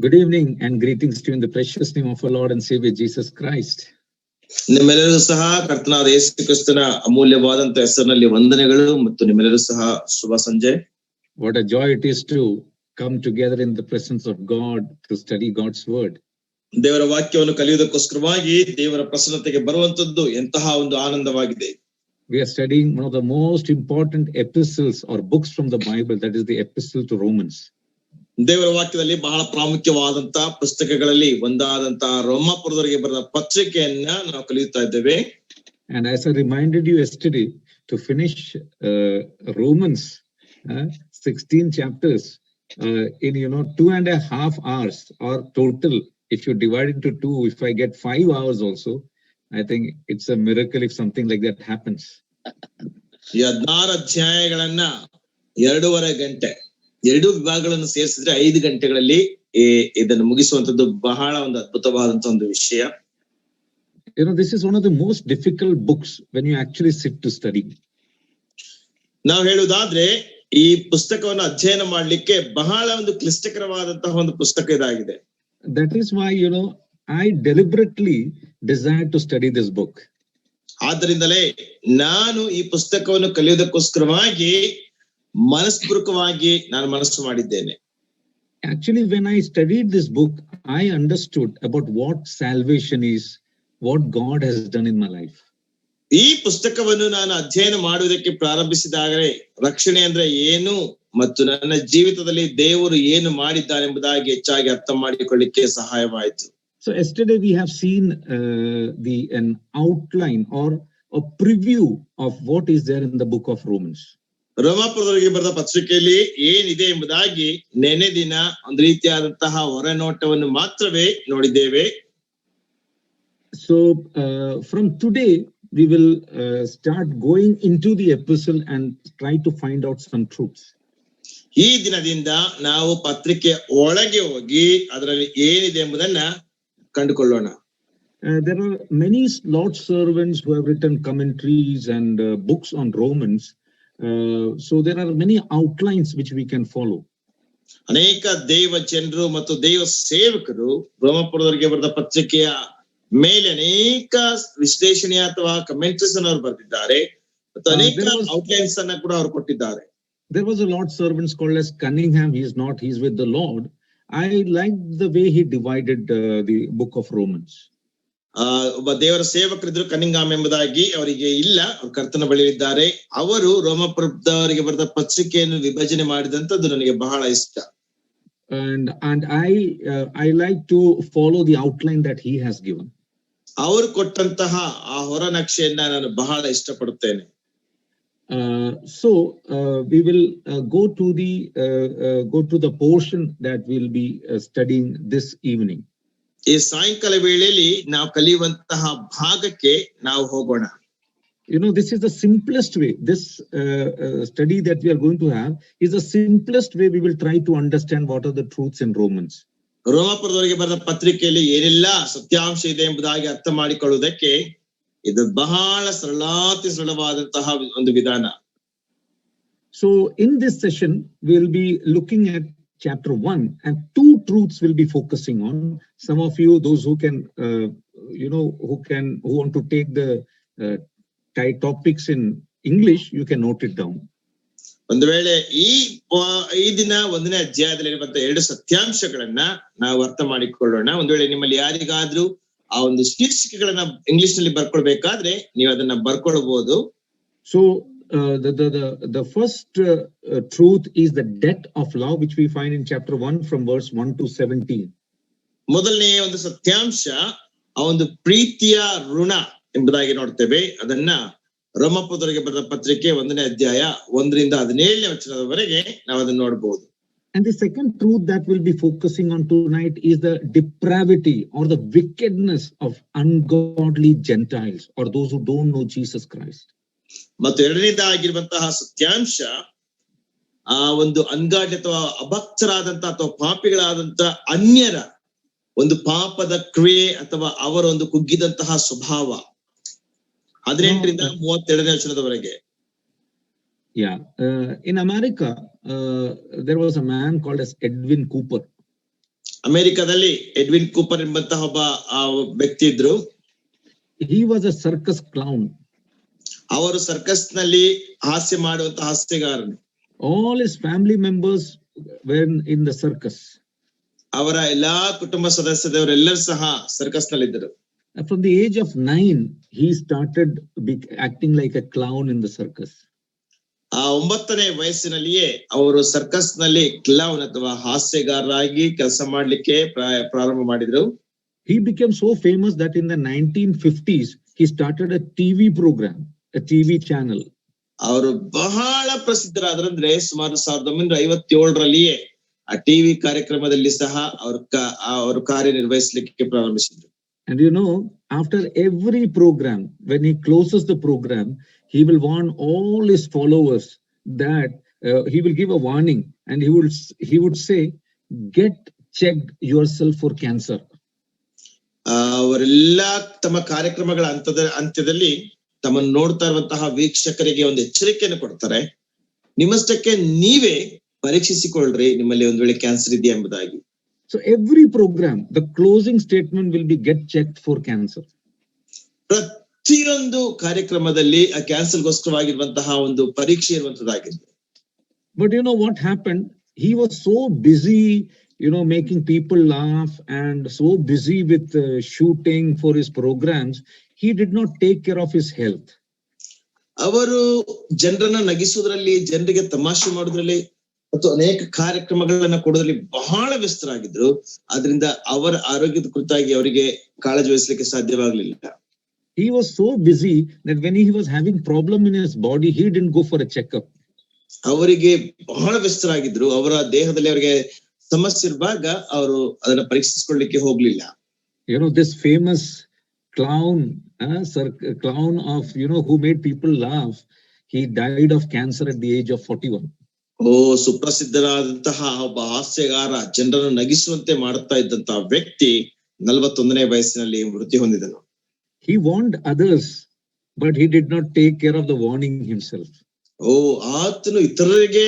Good evening and greetings to you in the precious name of our Lord and Savior Jesus Christ. ನಿಮ್ಮೆಲ್ಲರೂ ಸಹ ಕರ್ತನಾದ ಯೇಸು ಕ್ರಿಸ್ತನ ಅಮೂಲ್ಯವಾದಂತ ಹೆಸರಿನಲ್ಲಿ ವಂದನೆಗಳು ಮತ್ತು ನಿಮ್ಮೆಲ್ಲರೂ ಸಹ ಶುಭ ಸಂಜೆ. What a joy it is to come together in the presence of God to study God's word. ದೇವರ ವಾಕ್ಯವನ್ನು ಕಲಿಯುವುದಕ್ಕೋಸ್ಕರವಾಗಿ ದೇವರ ಪ್ರಸನ್ನತೆಗೆ ಬರುವಂತದ್ದು ಎಂತಹ ಒಂದು ಆನಂದವಾಗಿದೆ. We are studying one of the most important epistles or books from the Bible, that is the Epistle to Romans. ದೇವರ ವಾಕ್ಯದಲ್ಲಿ ಬಹಳ ಪ್ರಾಮುಖ್ಯವಾದಂತ ಪುಸ್ತಕಗಳಲ್ಲಿ ಒಂದಾದಂತಹ ರೋಮಾಪುರದವರಿಗೆ ಬರೆದ ಪತ್ರಿಕೆಯನ್ನ ನಾವು ಕಲಿಯುತ್ತಾ ಇದ್ದೇವೆ. And as I reminded you yesterday, to finish Romans 16 chapters in 2.5 hours, or total, if you divide into 2, if I get 5 hours also, I think it's a miracle if something like that happens. ಈ 16 ಅಧ್ಯಾಯಗಳನ್ನ 2.5 ಗಂಟೆ 2 ವಿಭಾಗಗಳನ್ನು ಸೇರಿಸಿದ್ರೆ 5 ಗಂಟೆಗಳಲ್ಲಿ ಇದನ್ನು ಮುಗಿಸುವಂತದ್ದು ಬಹಳ ಒಂದು ಅದ್ಭುತವಾದಂತ ಒಂದು ವಿಷಯ. This is one of the most difficult books when you actually sit to study. ನಾವು ಹೇಳುವುದಾದ್ರೆ ಈ ಪುಸ್ತಕವನ್ನು ಅಧ್ಯಯನ ಮಾಡ್ಲಿಕ್ಕೆ ಬಹಳ ಒಂದು ಕ್ಲಿಷ್ಟಕರವಾದಂತಹ ಒಂದು ಪುಸ್ತಕ ಇದಾಗಿದೆ. That is why I deliberately desired to study this book. ಆದ್ದರಿಂದಲೇ ನಾನು ಈ ಪುಸ್ತಕವನ್ನು ಕಲಿಯುವುದಕ್ಕೋಸ್ಕರವಾಗಿ ಮನಸ್ಪೂರ್ವಕವಾಗಿ ನಾನು ಮನಸ್ಸು ಮಾಡಿದ್ದೇನೆ. Actually, when I studied this book, I understood about what salvation is, what God has done in my life. ಈ ಪುಸ್ತಕವನ್ನು ನಾನು ಅಧ್ಯಯನ ಮಾಡುವುದಕ್ಕೆ ಪ್ರಾರಂಭಿಸಿದಾಗಲೇ ರಕ್ಷಣೆ ಅಂದ್ರೆ ಏನು ಮತ್ತು ನನ್ನ ಜೀವಿತದಲ್ಲಿ ದೇವರು ಏನು ಮಾಡಿದ್ದಾನೆಂಬುದಾಗಿ ಹೆಚ್ಚಾಗಿ ಅರ್ಥ ಮಾಡಿಕೊಳ್ಳಿಕ್ಕೆ ಸಹಾಯವಾಯಿತು. So yesterday we have seen an outline or a preview of what is there in the book of Romans. ರೋಮಾಪುರದವರಿಗೆ ಬರೆದ ಪತ್ರಿಕೆಯಲ್ಲಿ ಏನಿದೆ ಎಂಬುದಾಗಿ ನೆನೆ ದಿನ ಒಂದು ರೀತಿಯಾದಂತಹ ಹೊರನೋಟವನ್ನು ಮಾತ್ರವೇ ನೋಡಿದ್ದೇವೆ. So from today we will start going into the epistle and try to find out some truths. ಈ ದಿನದಿಂದ ನಾವು ಪತ್ರಿಕೆ ಒಳಗೆ ಹೋಗಿ ಅದರಲ್ಲಿ ಏನಿದೆ ಎಂಬುದನ್ನ ಕಂಡುಕೊಳ್ಳೋಣ. There are many Lord's servants who have written commentaries and books on Romans. So there are many outlines which we can follow. ಅನೇಕ ದೇವ ಜನರು ಮತ್ತು ದೇವ ಸೇವಕರು ರೋಮಾಪುರದವರಿಗೆ ಬರೆದ ಪತ್ರಿಕೆಯ ಮೇಲೆ ಅನೇಕ ವಿಶ್ಲೇಷಣೆ ಅಥವಾ ಕಮೆಂಟ್ರೀಸ್ ಅನ್ನು ಅವರು ಬರೆದಿದ್ದಾರೆ ಮತ್ತು ಅನೇಕ ಔಟ್ಲೈನ್ಸ್ ಅನ್ನ ಕೂಡ ಅವರು ಕೊಟ್ಟಿದ್ದಾರೆ. There was a Lord's servant called as Cunningham. He's with the Lord. I liked the way he divided the book of Romans. ಒಬ್ಬ ದೇವರ ಸೇವಕರಿದ್ರು ಕನ್ನಿಂಗಾಮ್ ಎಂಬುದಾಗಿ ಅವರಿಗೆ ಇಲ್ಲ, ಅವ್ರ ಕರ್ತನ ಬಳಿ ಇದ್ದಾರೆ. ಅವರು ರೋಮಾಪುರದವರಿಗೆ ಬರೆದ ಪತ್ರಿಕೆಯನ್ನು ವಿಭಜನೆ ಮಾಡಿದಂತದ್ದು ನನಗೆ ಬಹಳ ಇಷ್ಟ. And I like to follow the outline that he has given. ಅವರು ಕೊಟ್ಟಂತಹ ಆ ಹೊರ ನಕ್ಷೆಯನ್ನ ನಾನು ಬಹಳ ಇಷ್ಟಪಡುತ್ತೇನೆ. So we will go to the portion that we'll be studying this evening. ಈ ಸಾಯಂಕಾಲ ವೇಳೆಯಲ್ಲಿ ನಾವು ಕಲಿಯುವಂತಹ ಭಾಗಕ್ಕೆ ನಾವು ಹೋಗೋಣ. This is the simplest way. This study that we are going to have is the simplest way we will try to understand what are the truths in Romans. ರೋಮಾಪುರದವರಿಗೆ ಬರೆದ ಪತ್ರಿಕೆಯಲ್ಲಿ ಏನೆಲ್ಲ ಸತ್ಯಾಂಶ ಇದೆ ಎಂಬುದಾಗಿ ಅರ್ಥ ಮಾಡಿಕೊಳ್ಳುವುದಕ್ಕೆ ಇದು ಬಹಳ ಸರಳವಾದಂತಹ ಒಂದು ವಿಧಾನ. So in this session we will be looking at chapter 1 and 2 truths will be focusing on. Some of you, those who can who want to take the topics in English, you can note it down. ಒಂದು ವೇಳೆ ಈ ದಿನ 1ನೇ ಅಧ್ಯಾಯದಲ್ಲಿ ಇರುವಂತಹ 2 ಸತ್ಯಾಂಶಗಳನ್ನ ನಾವು ಅರ್ಥ ಮಾಡಿಕೊಳ್ಳೋಣ. ಒಂದು ವೇಳೆ ನಿಮ್ಮಲ್ಲಿ ಯಾರಿಗಾದ್ರೂ ಆ ಒಂದು ಶೀರ್ಷಿಕೆಗಳನ್ನ ಇಂಗ್ಲಿಷ್ ನಲ್ಲಿ ಬರ್ಕೊಳ್ಬೇಕಾದ್ರೆ ನೀವು ಅದನ್ನ ಬರ್ಕೊಳ್ಬಹುದು. So the first truth is the debt of law, which we find in chapter 1 from verse 1 to 17. ಮೊದಲನೇ ಒಂದು ಸತ್ಯಾಂಶ ಆ ಒಂದು ಪ್ರೀತಿಯ ಋಣ ಎಂಬುದಾಗಿ ನೋಡ್ತೇವೆ. ಅದನ್ನ ರೋಮಾಪುರದವರಿಗೆ ಬರೆದ ಪತ್ರಿಕೆ 1ನೇ ಅಧ್ಯಾಯ 1ರಿಂದ 17ನೇ ವಚನದವರೆಗೆ ನಾವು ಅದನ್ನ ನೋಡಬಹುದು. And the second truth that we'll be focusing on tonight is the depravity or the wickedness of ungodly Gentiles or those who don't know Jesus Christ. ಮತ್ತು ಎರಡನೇದಾಗಿರುವಂತಹ ಸತ್ಯಾಂಶ ಆ ಒಂದು ಅನ್ಗಾಡ್ಯ ಅಥವಾ ಅಭಕ್ತರಾದಂತಹ ಅಥವಾ ಪಾಪಿಗಳಾದಂತಹ ಅನ್ಯರ ಒಂದು ಪಾಪದ ಕ್ರಿಯೆ ಅಥವಾ ಅವರ ಒಂದು ಕುಗ್ಗಿದಂತಹ ಸ್ವಭಾವ. 18ರಿಂದ 32ನೇ ವಚನದವರೆಗೆ. Yeah, in America, there was a man called as Edwin Cooper. ಅಮೆರಿಕದಲ್ಲಿ ಎಡ್ವಿನ್ ಕೂಪರ್ ಎಂಬಂತಹ ಒಬ್ಬ ವ್ಯಕ್ತಿ ಇದ್ರು. He was a circus clown. ಅವರು ಸರ್ಕಸ್ ನಲ್ಲಿ ಹಾಸ್ಯ ಮಾಡುವಂತಹ ಹಾಸ್ಯಗಾರನು. All his family members were in the circus. ಅವರ ಎಲ್ಲಾ ಕುಟುಂಬ ಸದಸ್ಯರವರೆಲ್ಲರೂ ಸಹ ಸರ್ಕಸ್ ನಲ್ಲಿ ಇದ್ದರು. From the age of 9, he started acting like a clown in the circus. ಆ 9ನೇ ವಯಸ್ಸಿನಲ್ಲಿಯೇ ಅವರು ಸರ್ಕಸ್ ನಲ್ಲಿ ಕ್ಲೌನ್ ಅಥವಾ ಹಾಸ್ಯಗಾರರಾಗಿ ಕೆಲಸ ಮಾಡ್ಲಿಕ್ಕೆ ಪ್ರಾರಂಭ ಮಾಡಿದ್ರು. He became so famous that in the 1950s, he started a TV program, a TV channel. ಅವರು ಬಹಳ ಪ್ರಸಿದ್ಧರಾದ್ರಂದ್ರೆ ಸುಮಾರು 1957ರಲ್ಲಿಯೇ ಆ ಟಿವಿ ಕಾರ್ಯಕ್ರಮದಲ್ಲಿ ಸಹ ಅವರು ಕಾರ್ಯನಿರ್ವಹಿಸಲಿಕ್ಕೆ ಪ್ರಾರಂಭಿಸಿದ್ರು. And you know, after every program, when he closes the program, he will warn all his followers that he will give a warning, and he would say, get checked yourself for cancer. ಅವರೆಲ್ಲ ತಮ್ಮ ಕಾರ್ಯಕ್ರಮಗಳ ಅಂತ್ಯದಲ್ಲಿ ತಮ್ಮನ್ನು ನೋಡ್ತಾ ಇರುವಂತಹ ವೀಕ್ಷಕರಿಗೆ ಒಂದು ಎಚ್ಚರಿಕೆಯನ್ನು ಕೊಡ್ತಾರೆ. ನಿಮ್ಮಷ್ಟಕ್ಕೆ ನೀವೇ ಪರೀಕ್ಷಿಸಿಕೊಳ್ಳ್ರಿ, ನಿಮ್ಮಲ್ಲಿ ಒಂದ್ ವೇಳೆ ಕ್ಯಾನ್ಸರ್ ಇದೆಯಾ ಎಂಬುದಾಗಿ. So every program, the closing statement will be get checked for cancer. ಪ್ರತಿಯೊಂದು ಕಾರ್ಯಕ್ರಮದಲ್ಲಿ ಆ ಕ್ಯಾನ್ಸರ್ಗೋಸ್ಕರವಾಗಿರುವಂತಹ ಒಂದು ಪರೀಕ್ಷೆ ಇರುವಂತದ್ದಾಗಿದೆ. But you know what happened? He was so busy, making people laugh and so busy with shooting for his programs, he did not take care of his health. ಅವರು ಜನರನ್ನ ನಗಿಸುವುದರಲ್ಲಿ, ಜನರಿಗೆ ತಮಾಷೆ ಮಾಡೋದ್ರಲ್ಲಿ ಮತ್ತು ಅನೇಕ ಕಾರ್ಯಕ್ರಮಗಳನ್ನ ಕೊಡೋದ್ರಲ್ಲಿ ಬಹಳ ವ್ಯಸ್ತರಾಗಿದ್ರು. ಆದ್ರಿಂದ ಅವರ ಆರೋಗ್ಯದ ಕುರಿತಾಗಿ ಅವರಿಗೆ ಕಾಳಜಿ ವಹಿಸಲಿಕ್ಕೆ ಸಾಧ್ಯವಾಗಲಿಲ್ಲ. He was so busy that when he was having problem in his body, he didn't go for a checkup. ಅವರಿಗೆ ಬಹಳ ವ್ಯಸ್ತರಾಗಿದ್ರು. ಅವರ ದೇಹದಲ್ಲಿ ಅವರಿಗೆ ಸಮಸ್ಯೆ ಇರುವಾಗ ಅವರು ಅದನ್ನ ಪರೀಕ್ಷಿಸಿಕೊಳ್ಳಲಿಕ್ಕೆ ಹೋಗ್ಲಿಲ್ಲ. This famous clown of who made people laugh, he died of cancer at the age of 41. ಸುಪ್ರಸಿದ್ಧರಾದಂತಹ ಒಬ್ಬ ಹಾಸ್ಯಗಾರ, ಜನರನ್ನು ನಗಿಸುವಂತೆ ಮಾಡ್ತಾ ಇದ್ದಂತಹ ವ್ಯಕ್ತಿ 41ನೇ ವಯಸ್ಸಿನಲ್ಲಿ ಮೃತ್ಯು ಹೊಂದಿದನು. He warned others, but he did not take care of the warning himself. ಆತನು ಇತರರಿಗೆ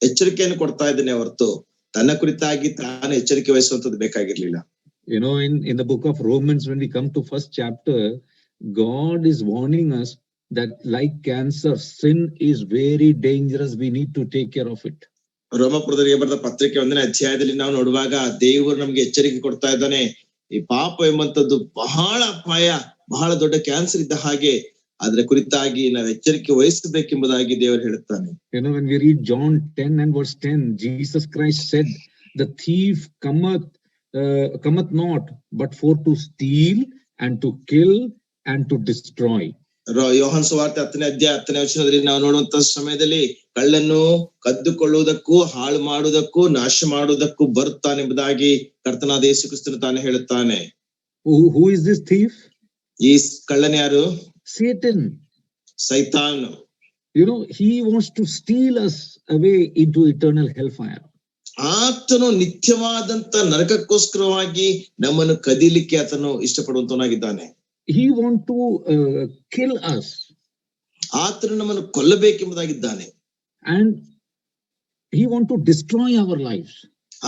ಎಚ್ಚರಿಕೆಯನ್ನು ಕೊಡ್ತಾ ಇದ್ದಾನೆ ಹೊರತು ತನ್ನ ಕುರಿತಾಗಿ ತಾನು ಎಚ್ಚರಿಕೆ ವಹಿಸುವಂತದ್ದು ಬೇಕಾಗಿರ್ಲಿಲ್ಲ. In the book of Romans, when we come to first chapter, God is warning us that like cancer, sin is very dangerous. We need to take care of it. ರೋಮಪುರದವರಿಗೆ ಬರೆದ ಪತ್ರಿಕೆ 1ನೇ ಅಧ್ಯಾಯದಲ್ಲಿ ನಾವು ನೋಡುವಾಗ ದೇವರು ನಮ್ಗೆ ಎಚ್ಚರಿಕೆ ಕೊಡ್ತಾ ಇದ್ದಾನೆ. ಈ ಪಾಪ ಎಂಬಂತದ್ದು ಬಹಳ ಅಪಾಯ, ಬಹಳ ದೊಡ್ಡ ಕ್ಯಾನ್ಸರ್ ಇದ್ದ ಹಾಗೆ, ಅದರ ಕುರಿತಾಗಿ ನಾವು ಎಚ್ಚರಿಕೆ ವಹಿಸಬೇಕೆಂಬುದಾಗಿ ದೇವರು ಹೇಳುತ್ತಾನೆ. When we read John 10 and verse 10, Jesus Christ said, the thief cometh not but for to steal and to kill and to destroy. ಯೋಹಾನ ಸುವಾರ್ತೆ 10ನೇ ಅಧ್ಯಾಯ 10ನೇ ವಚನದಲ್ಲಿ ನಾವು ನೋಡುವಂತ ಸಮಯದಲ್ಲಿ ಕಳ್ಳನ್ನು ಕದ್ದುಕೊಳ್ಳುವುದಕ್ಕೂ, ಹಾಳು ಮಾಡುವುದಕ್ಕೂ, ನಾಶ ಮಾಡುವುದಕ್ಕೂ ಬರುತ್ತಾನೆಂಬುದಾಗಿ ಕರ್ತನಾದ ಯೇಸು ಕ್ರಿಸ್ತನು ತಾನೇ ಹೇಳುತ್ತಾನೆ. Who is this thief? ಈ ಕಳ್ಳನ ಯಾರು? Satan. ಸೈತಾನ್. He wants to steal us away into eternal hellfire. ಆತನು ನಿತ್ಯವಾದಂತ ನರಕಕ್ಕೋಸ್ಕರವಾಗಿ ನಮ್ಮನ್ನು ಕದೀಲಿಕ್ಕೆ ಆತನು ಇಷ್ಟಪಡುವಂತನಾಗಿದ್ದಾನೆ. He wants to kill us. ಆತನು ನಮ್ಮನ್ನು ಕೊಲ್ಲಬೇಕೆಂಬುದಾಗಿದ್ದಾನೆ. And he wants to destroy our lives.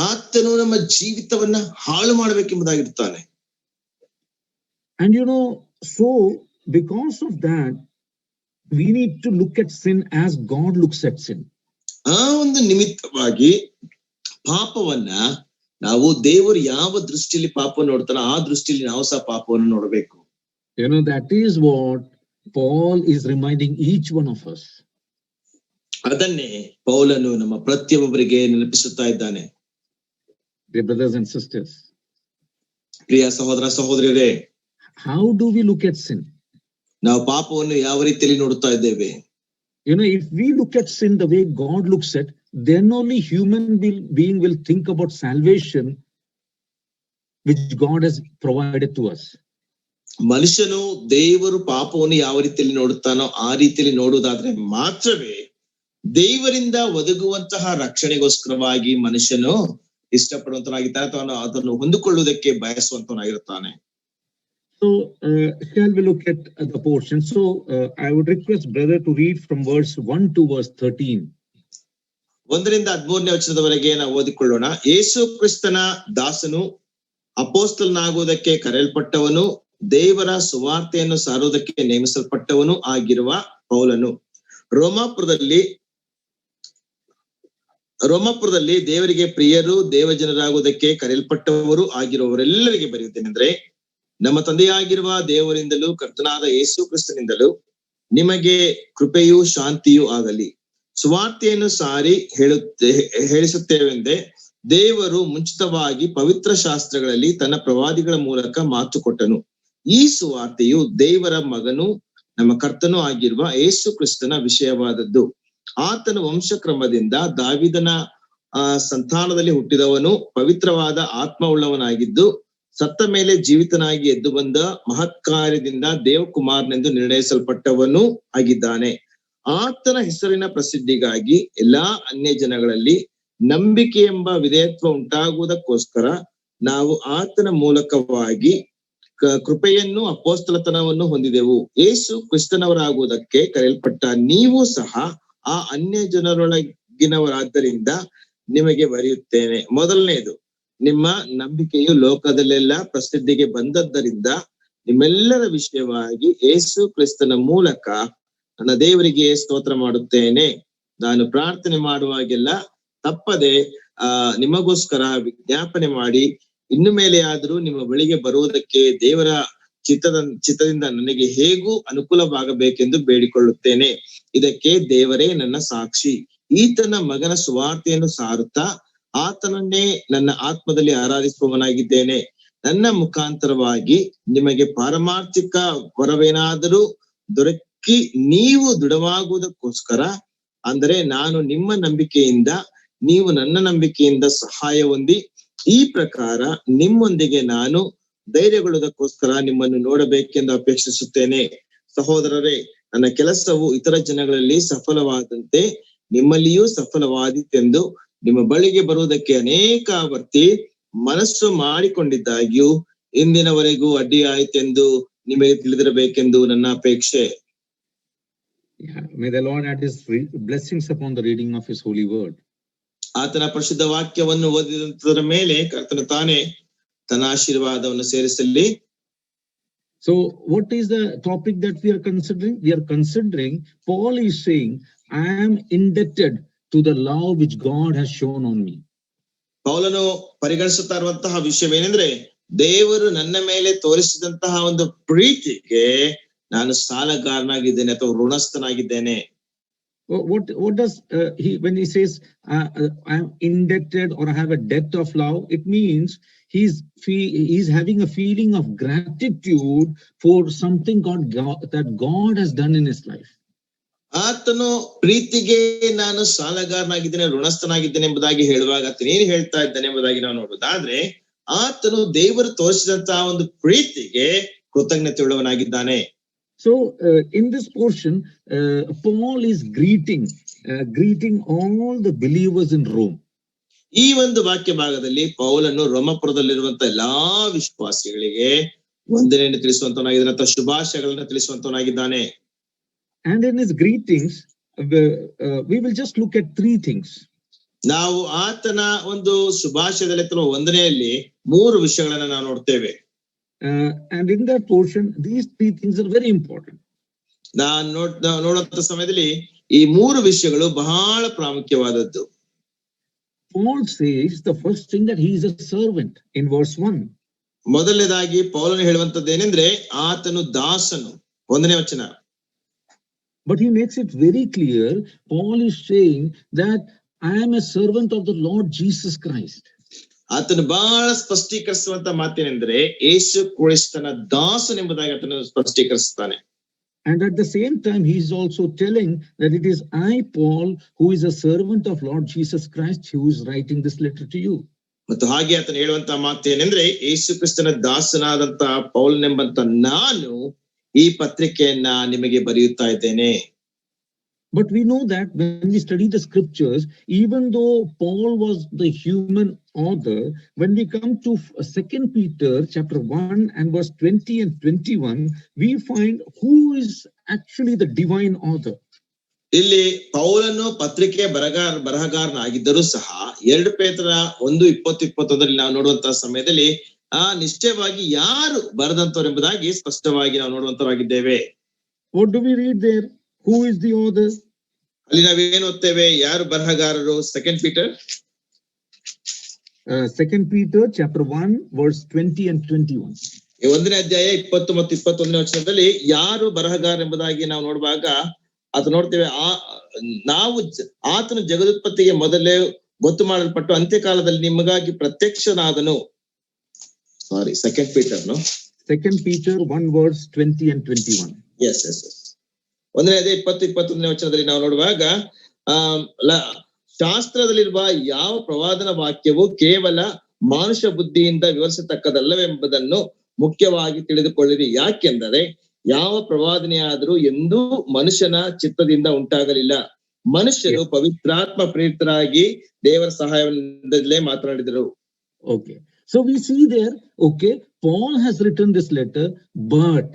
ಆತನು ನಮ್ಮ ಜೀವಿತವನ್ನ ಹಾಳು ಮಾಡಬೇಕೆಂಬುದಾಗಿರ್ತಾನೆ. And so because of that, we need to look at sin as God looks at sin. ಆ ಒಂದು ನಿಮಿತ್ತವಾಗಿ ಪಾಪವನ್ನ ನಾವು ದೇವರು ಯಾವ ದೃಷ್ಟಿಯಲ್ಲಿ ಪಾಪವನ್ನು ನೋಡ್ತಾನೋ ಆ ದೃಷ್ಟಿಯಲ್ಲಿ ನಾವು ಸಹ ಪಾಪವನ್ನು ನೋಡಬೇಕು. That is what Paul is reminding each one of us. ಅದನ್ನೇ ಪೌಲನು ನಮ್ಮ ಪ್ರತಿಯೊಬ್ಬರಿಗೆ ನೆನಪಿಸುತ್ತಾ ಇದ್ದಾನೆ. Dear brothers and sisters, ಪ್ರಿಯ ಸಹೋದರ ಸಹೋದರಿಯರೇ, how do we look at sin? ನಾವು ಪಾಪವನ್ನು ಯಾವ ರೀತಿಯಲ್ಲಿ ನೋಡುತ್ತಾ ಇದ್ದೇವೆ? If we look at sin the way God looks at, then only human being will think about salvation which God has provided to us. ಮನುಷ್ಯನು ದೇವರು ಪಾಪವನ್ನು ಯಾವ ರೀತಿಯಲ್ಲಿ ನೋಡುತ್ತಾನೋ ಆ ರೀತಿಯಲ್ಲಿ ನೋಡುವುದಾದ್ರೆ ಮಾತ್ರವೇ ದೇವರಿಂದ ಒದಗುವಂತಹ ರಕ್ಷಣೆಗೋಸ್ಕರವಾಗಿ ಮನುಷ್ಯನು ಇಷ್ಟಪಡುವಂತನಾಗಿದ್ದಾನೆ ಅಥವಾ ಅದನ್ನು ಹೊಂದಿಕೊಳ್ಳುವುದಕ್ಕೆ ಬಯಸುವಂತನಾಗಿರುತ್ತಾನೆ. So shall we look at the portion? So I would request brother to read from verse 1 to verse 13. 1-13 ನಾವು ಓದಿಕೊಳ್ಳೋಣ. ಯೇಸು ಕ್ರಿಸ್ತನ ದಾಸನು, ಅಪೋಸ್ತಲನಾಗುವುದಕ್ಕೆ ಕರೆಯಲ್ಪಟ್ಟವನು, ದೇವರ ಸುವಾರ್ತೆಯನ್ನು ಸಾರುವುದಕ್ಕೆ ನೇಮಿಸಲ್ಪಟ್ಟವನು ಆಗಿರುವ ಪೌಲನು, ರೋಮಾಪುರದಲ್ಲಿ ದೇವರಿಗೆ ಪ್ರಿಯರು, ದೇವಜನರಾಗುವುದಕ್ಕೆ ಕರೆಯಲ್ಪಟ್ಟವರು ಆಗಿರುವವರೆಲ್ಲರಿಗೆ ಬರೆಯುತ್ತೇನೆಂದ್ರೆ, ನಮ್ಮ ತಂದೆಯಾಗಿರುವ ದೇವರಿಂದಲೂ ಕರ್ತನಾದ ಯೇಸು ಕ್ರಿಸ್ತನಿಂದಲೂ ನಿಮಗೆ ಕೃಪೆಯೂ ಶಾಂತಿಯೂ ಆಗಲಿ. ಸುವಾರ್ತೆಯನ್ನು ಸಾರಿ ಹೇಳಿಸುತ್ತೇವೆಂದೇ ದೇವರು ಮುಂಚಿತವಾಗಿ ಪವಿತ್ರ ಶಾಸ್ತ್ರಗಳಲ್ಲಿ ತನ್ನ ಪ್ರವಾದಿಗಳ ಮೂಲಕ ಮಾತು ಕೊಟ್ಟನು. ಈ ಸುವಾರ್ತೆಯು ದೇವರ ಮಗನೂ ನಮ್ಮ ಕರ್ತನೂ ಆಗಿರುವ ಯೇಸು ಕ್ರಿಸ್ತನ ವಿಷಯವಾದದ್ದು. ಆತನ ವಂಶಕ್ರಮದಿಂದ ದಾವಿದನ ಸಂತಾನದಲ್ಲಿ ಹುಟ್ಟಿದವನು, ಪವಿತ್ರವಾದ ಆತ್ಮವುಳ್ಳವನಾಗಿದ್ದು, ಸತ್ತ ಮೇಲೆ ಜೀವಿತನಾಗಿ ಎದ್ದು ಬಂದ ಮಹತ್ಕಾರ್ಯದಿಂದ ದೇವಕುಮಾರನೆಂದು ನಿರ್ಣಯಿಸಲ್ಪಟ್ಟವನು ಆಗಿದ್ದಾನೆ. ಆತನ ಹೆಸರಿನ ಪ್ರಸಿದ್ಧಿಗಾಗಿ ಎಲ್ಲಾ ಅನ್ಯ ಜನಗಳಲ್ಲಿ ನಂಬಿಕೆ ಎಂಬ ವಿಧೇಯತ್ವ ಉಂಟಾಗುವುದಕ್ಕೋಸ್ಕರ ನಾವು ಆತನ ಮೂಲಕವಾಗಿ ಕೃಪೆಯನ್ನು ಅಪೊಸ್ತಲತನವನ್ನು ಹೊಂದಿದೆವು. ಯೇಸು ಕ್ರಿಸ್ತನವರಾಗುವುದಕ್ಕೆ ಕರೆಯಲ್ಪಟ್ಟ ನೀವು ಸಹ ಆ ಅನ್ಯ ಜನರೊಳಗಿನವರಾದ್ದರಿಂದ ನಿಮಗೆ ಬರೆಯುತ್ತೇನೆ. ಮೊದಲನೇದು, ನಿಮ್ಮ ನಂಬಿಕೆಯು ಲೋಕದಲ್ಲೆಲ್ಲ ಪ್ರಸಿದ್ಧಿಗೆ ಬಂದದ್ದರಿಂದ ನಿಮ್ಮೆಲ್ಲರ ವಿಷಯವಾಗಿ ಯೇಸು ಕ್ರಿಸ್ತನ ಮೂಲಕ ನನ್ನ ದೇವರಿಗೆ ಸ್ತೋತ್ರ ಮಾಡುತ್ತೇನೆ. ನಾನು ಪ್ರಾರ್ಥನೆ ಮಾಡುವಾಗೆಲ್ಲ ತಪ್ಪದೆ ನಿಮಗೋಸ್ಕರ ವಿಜ್ಞಾಪನೆ ಮಾಡಿ, ಇನ್ನು ಮೇಲೆ ಆದರೂ ನಿಮ್ಮ ಬಳಿಗೆ ಬರುವುದಕ್ಕೆ ದೇವರ ಚಿತ್ತದಿಂದ ನನಗೆ ಹೇಗೂ ಅನುಕೂಲವಾಗಬೇಕೆಂದು ಬೇಡಿಕೊಳ್ಳುತ್ತೇನೆ. ಇದಕ್ಕೆ ದೇವರೇ ನನ್ನ ಸಾಕ್ಷಿ. ಈತನ ಮಗನ ಸುವಾರ್ತೆಯನ್ನು ಸಾರುತ್ತಾ ಆತನನ್ನೇ ನನ್ನ ಆತ್ಮದಲ್ಲಿ ಆರಾಧಿಸುವವನಾಗಿದ್ದೇನೆ. ನನ್ನ ಮುಖಾಂತರವಾಗಿ ನಿಮಗೆ ಪಾರಮಾರ್ಥಿಕ ವರವೇನಾದರೂ ದೊರಕಿ ನೀವು ದೃಢವಾಗುವುದಕ್ಕೋಸ್ಕರ, ಅಂದರೆ ನಾನು ನಿಮ್ಮ ನಂಬಿಕೆಯಿಂದ ನೀವು ನನ್ನ ನಂಬಿಕೆಯಿಂದ ಸಹಾಯ ಹೊಂದಿ ಈ ಪ್ರಕಾರ ನಿಮ್ಮೊಂದಿಗೆ ನಾನು ಧೈರ್ಯಗೊಳ್ಳುವುದಕ್ಕೋಸ್ಕರ ನಿಮ್ಮನ್ನು ನೋಡಬೇಕೆಂದು ಅಪೇಕ್ಷಿಸುತ್ತೇನೆ. ಸಹೋದರರೇ, ನನ್ನ ಕೆಲಸವು ಇತರ ಜನಗಳಲ್ಲಿ ಸಫಲವಾದಂತೆ ನಿಮ್ಮಲ್ಲಿಯೂ ಸಫಲವಾದೀತೆಂದು ನಿಮ್ಮ ಬಳಿಗೆ ಬರುವುದಕ್ಕೆ ಅನೇಕ ವರ್ತಿ ಮನಸ್ಸು ಮಾಡಿಕೊಂಡಿದ್ದಾಗ್ಯೂ ಇಂದಿನವರೆಗೂ ಅಡ್ಡಿಯಾಯಿತೆಂದು ನಿಮಗೆ ತಿಳಿದಿರಬೇಕೆಂದು ನನ್ನ ಅಪೇಕ್ಷೆ. May the Lord add his blessings upon the reading of his holy word. ಆತನ ಪರಿಶುದ್ಧ ವಾಕ್ಯವನ್ನು ಓದಿದಂತರ ಮೇಲೆ ಕರ್ತನು ತಾನೇ ತನ್ನ ಆಶೀರ್ವಾದವನ್ನು ಸೇರಿಸಲಿ. So what is the topic that we are considering? We are considering, Paul is saying, I am indebted to the love which God has shown on me. ಪೌಲನು ಪರಿಗಣಿಸುತ್ತಾ ಇರುವಂತಹ ವಿಷಯವೇನೆಂದ್ರೆ, ದೇವರು ನನ್ನ ಮೇಲೆ ತೋರಿಸಿದಂತಹ ಒಂದು ಪ್ರೀತಿಗೆ ನಾನು ಸಾಲಗಾರನಾಗಿದ್ದೇನೆ ಅಥವಾ ಋಣಸ್ಥನಾಗಿದ್ದೇನೆ. What does he, when he says I am indebted or I have a debt of love, it means he's having a feeling of gratitude for something that God has done in his life. ಆತನು ಪ್ರೀತಿಗೆ ನಾನು ಸಾಲಗಾರನಾಗಿದ್ದೇನೆ, ಋಣಸ್ಥನಾಗಿದ್ದೇನೆ ಎಂಬುದಾಗಿ ಹೇಳುವಾಗ ಆತನು ಏನು ಹೇಳ್ತಾ ಇದ್ದಾನೆ ಎಂಬುದಾಗಿ ನಾವು ನೋಡುವುದಾದ್ರೆ, ಆತನು ದೇವರು ತೋರಿಸಿದಂತಹ ಒಂದು ಪ್ರೀತಿಗೆ ಕೃತಜ್ಞತೆ ಉಳ್ಳವನಾಗಿದ್ದಾನೆ. So in this portion, Paul is greeting all the believers in Rome. ಈ ಒಂದು ವಾಕ್ಯ ಭಾಗದಲ್ಲಿ ಪೌಲನು ರೋಮಾಪುರದಲ್ಲಿರುವಂತಹ ಎಲ್ಲಾ ವಿಶ್ವಾಸಿಗಳಿಗೆ ವಂದನೆಯನ್ನು ತಿಳಿಸುವಂತವನಾಗಿದ್ದಾನೆ ಅಥವಾ ಶುಭಾಶಯಗಳನ್ನು ತಿಳಿಸುವಂತವನಾಗಿದ್ದಾನೆ. And in his greetings, we will just look at three things. ನಾವು ಆತನ ಒಂದು ಶುಭಾಶಯದಲ್ಲಿ ಅಥವಾ ವಂದನೆಯಲ್ಲಿ ಮೂರು ವಿಷಯಗಳನ್ನ ನಾವು ನೋಡ್ತೇವೆ. And in that portion, these three things are very important. ನೋಡುವಂತ ಸಮಯದಲ್ಲಿ ಈ ಮೂರು ವಿಷಯಗಳು ಬಹಳ ಪ್ರಾಮುಖ್ಯವಾದದ್ದು. Paul says the first thing that he is a servant in verse 1. ಮೊದಲನೇದಾಗಿ ಪೌಲನು ಹೇಳುವಂತದ್ದು ಏನೆಂದ್ರೆ ಆತನು ದಾಸನು, 1ನೇ ವಚನ. But he makes it very clear. Paul is saying that I am a servant of the Lord Jesus Christ. ಆತನು ಬಹಳ ಸ್ಪಷ್ಟೀಕರಿಸುವಂತ ಮಾತೇನೆಂದ್ರೆ ಯೇಸು ಕ್ರಿಸ್ತನ ದಾಸನೆಂಬುದಾಗಿ ಆತನು ಸ್ಪಷ್ಟೀಕರಿಸುತ್ತಾನೆ. And at the same time, he is also telling that it is I, Paul, who is a servant of Lord Jesus Christ, who is writing this letter to you. ಮತ್ತು ಹಾಗೆ ಆತನು ಹೇಳುವಂತ ಮಾತೇನೆಂದ್ರೆ ಯೇಸು ಕ್ರಿಸ್ತನ ದಾಸನಾದಂತ ಪೌಲನೆಂಬಂತ ನಾನು ಈ ಪತ್ರಿಕೆಯನ್ನ ನಿಮಗೆ ಬರೆಯುತ್ತಾ ಇದ್ದೇನೆ. But we know that when we study the scriptures, even though Paul was the human author, when we come to 2 Peter chapter 1 and verse 20 and 21, we find who is actually the divine author. ಇಲ್ಲಿ ಪೌಲನು ಪತ್ರಿಕೆ ಬರಹಗಾರನಾಗಿದ್ದರೂ ಸಹ 2 ಪೇತ್ರ 1:20-21 ನಾವು ನೋಡುವಂತಹ ಸಮಯದಲ್ಲಿ ನಿಶ್ಚಯವಾಗಿ ಯಾರು ಬರೆದಂತವ್ರು ಎಂಬುದಾಗಿ ಸ್ಪಷ್ಟವಾಗಿ ನಾವು ನೋಡುವಂತರಾಗಿದ್ದೇವೆ. What do we read there? Who is the author? ಅಲ್ಲಿ ನಾವೇನು ಓದ್ತೇವೆ? ಯಾರು ಬರಹಗಾರರು? 2 Peter 2 Peter chapter 1 verse 20 and 21. 1ನೇ ಅಧ್ಯಾಯ 20 ಮತ್ತು 21ನೇ ವಚನದಲ್ಲಿ ಯಾರು ಬರಹಗಾರ ಎಂಬುದಾಗಿ ನಾವು ನೋಡುವಾಗ ಅದು ನೋಡ್ತೇವೆ. ನಾವು ಆತನು ಜಗದುತ್ಪತ್ತಿಗೆ ಮೊದಲೇ ಗೊತ್ತು ಮಾಡಲ್ಪಟ್ಟು ಅಂತ್ಯಕಾಲದಲ್ಲಿ ನಿಮಗಾಗಿ ಪ್ರತ್ಯಕ್ಷನಾದನು. ಸಾರಿ, 2 Peter 1 verse 20 and 21. ಎಸ್. 1ನೇ ಅಧ್ಯಾಯ 20-21ನೇ ವಚನದಲ್ಲಿ ನಾವು ನೋಡುವಾಗ ಶಾಸ್ತ್ರದಲ್ಲಿರುವ ಯಾವ ಪ್ರವಾದನ ವಾಕ್ಯವು ಕೇವಲ ಮಾನುಷ ಬುದ್ಧಿಯಿಂದ ವಿವರಿಸತಕ್ಕದಲ್ಲವೆಂಬುದನ್ನು ಮುಖ್ಯವಾಗಿ ತಿಳಿದುಕೊಳ್ಳಿರಿ. ಯಾಕೆಂದರೆ ಯಾವ ಪ್ರವಾದನೆಯಾದರೂ ಎಂದೂ ಮನುಷ್ಯನ ಚಿತ್ತದಿಂದ ಉಂಟಾಗಲಿಲ್ಲ. ಮನುಷ್ಯರು ಪವಿತ್ರಾತ್ಮ ಪ್ರೇರಿತರಾಗಿ ದೇವರ ಸಹಾಯದಿಂದಲೇ ಮಾತನಾಡಿದರು. Okay, so we see there, okay, Paul has written this letter, but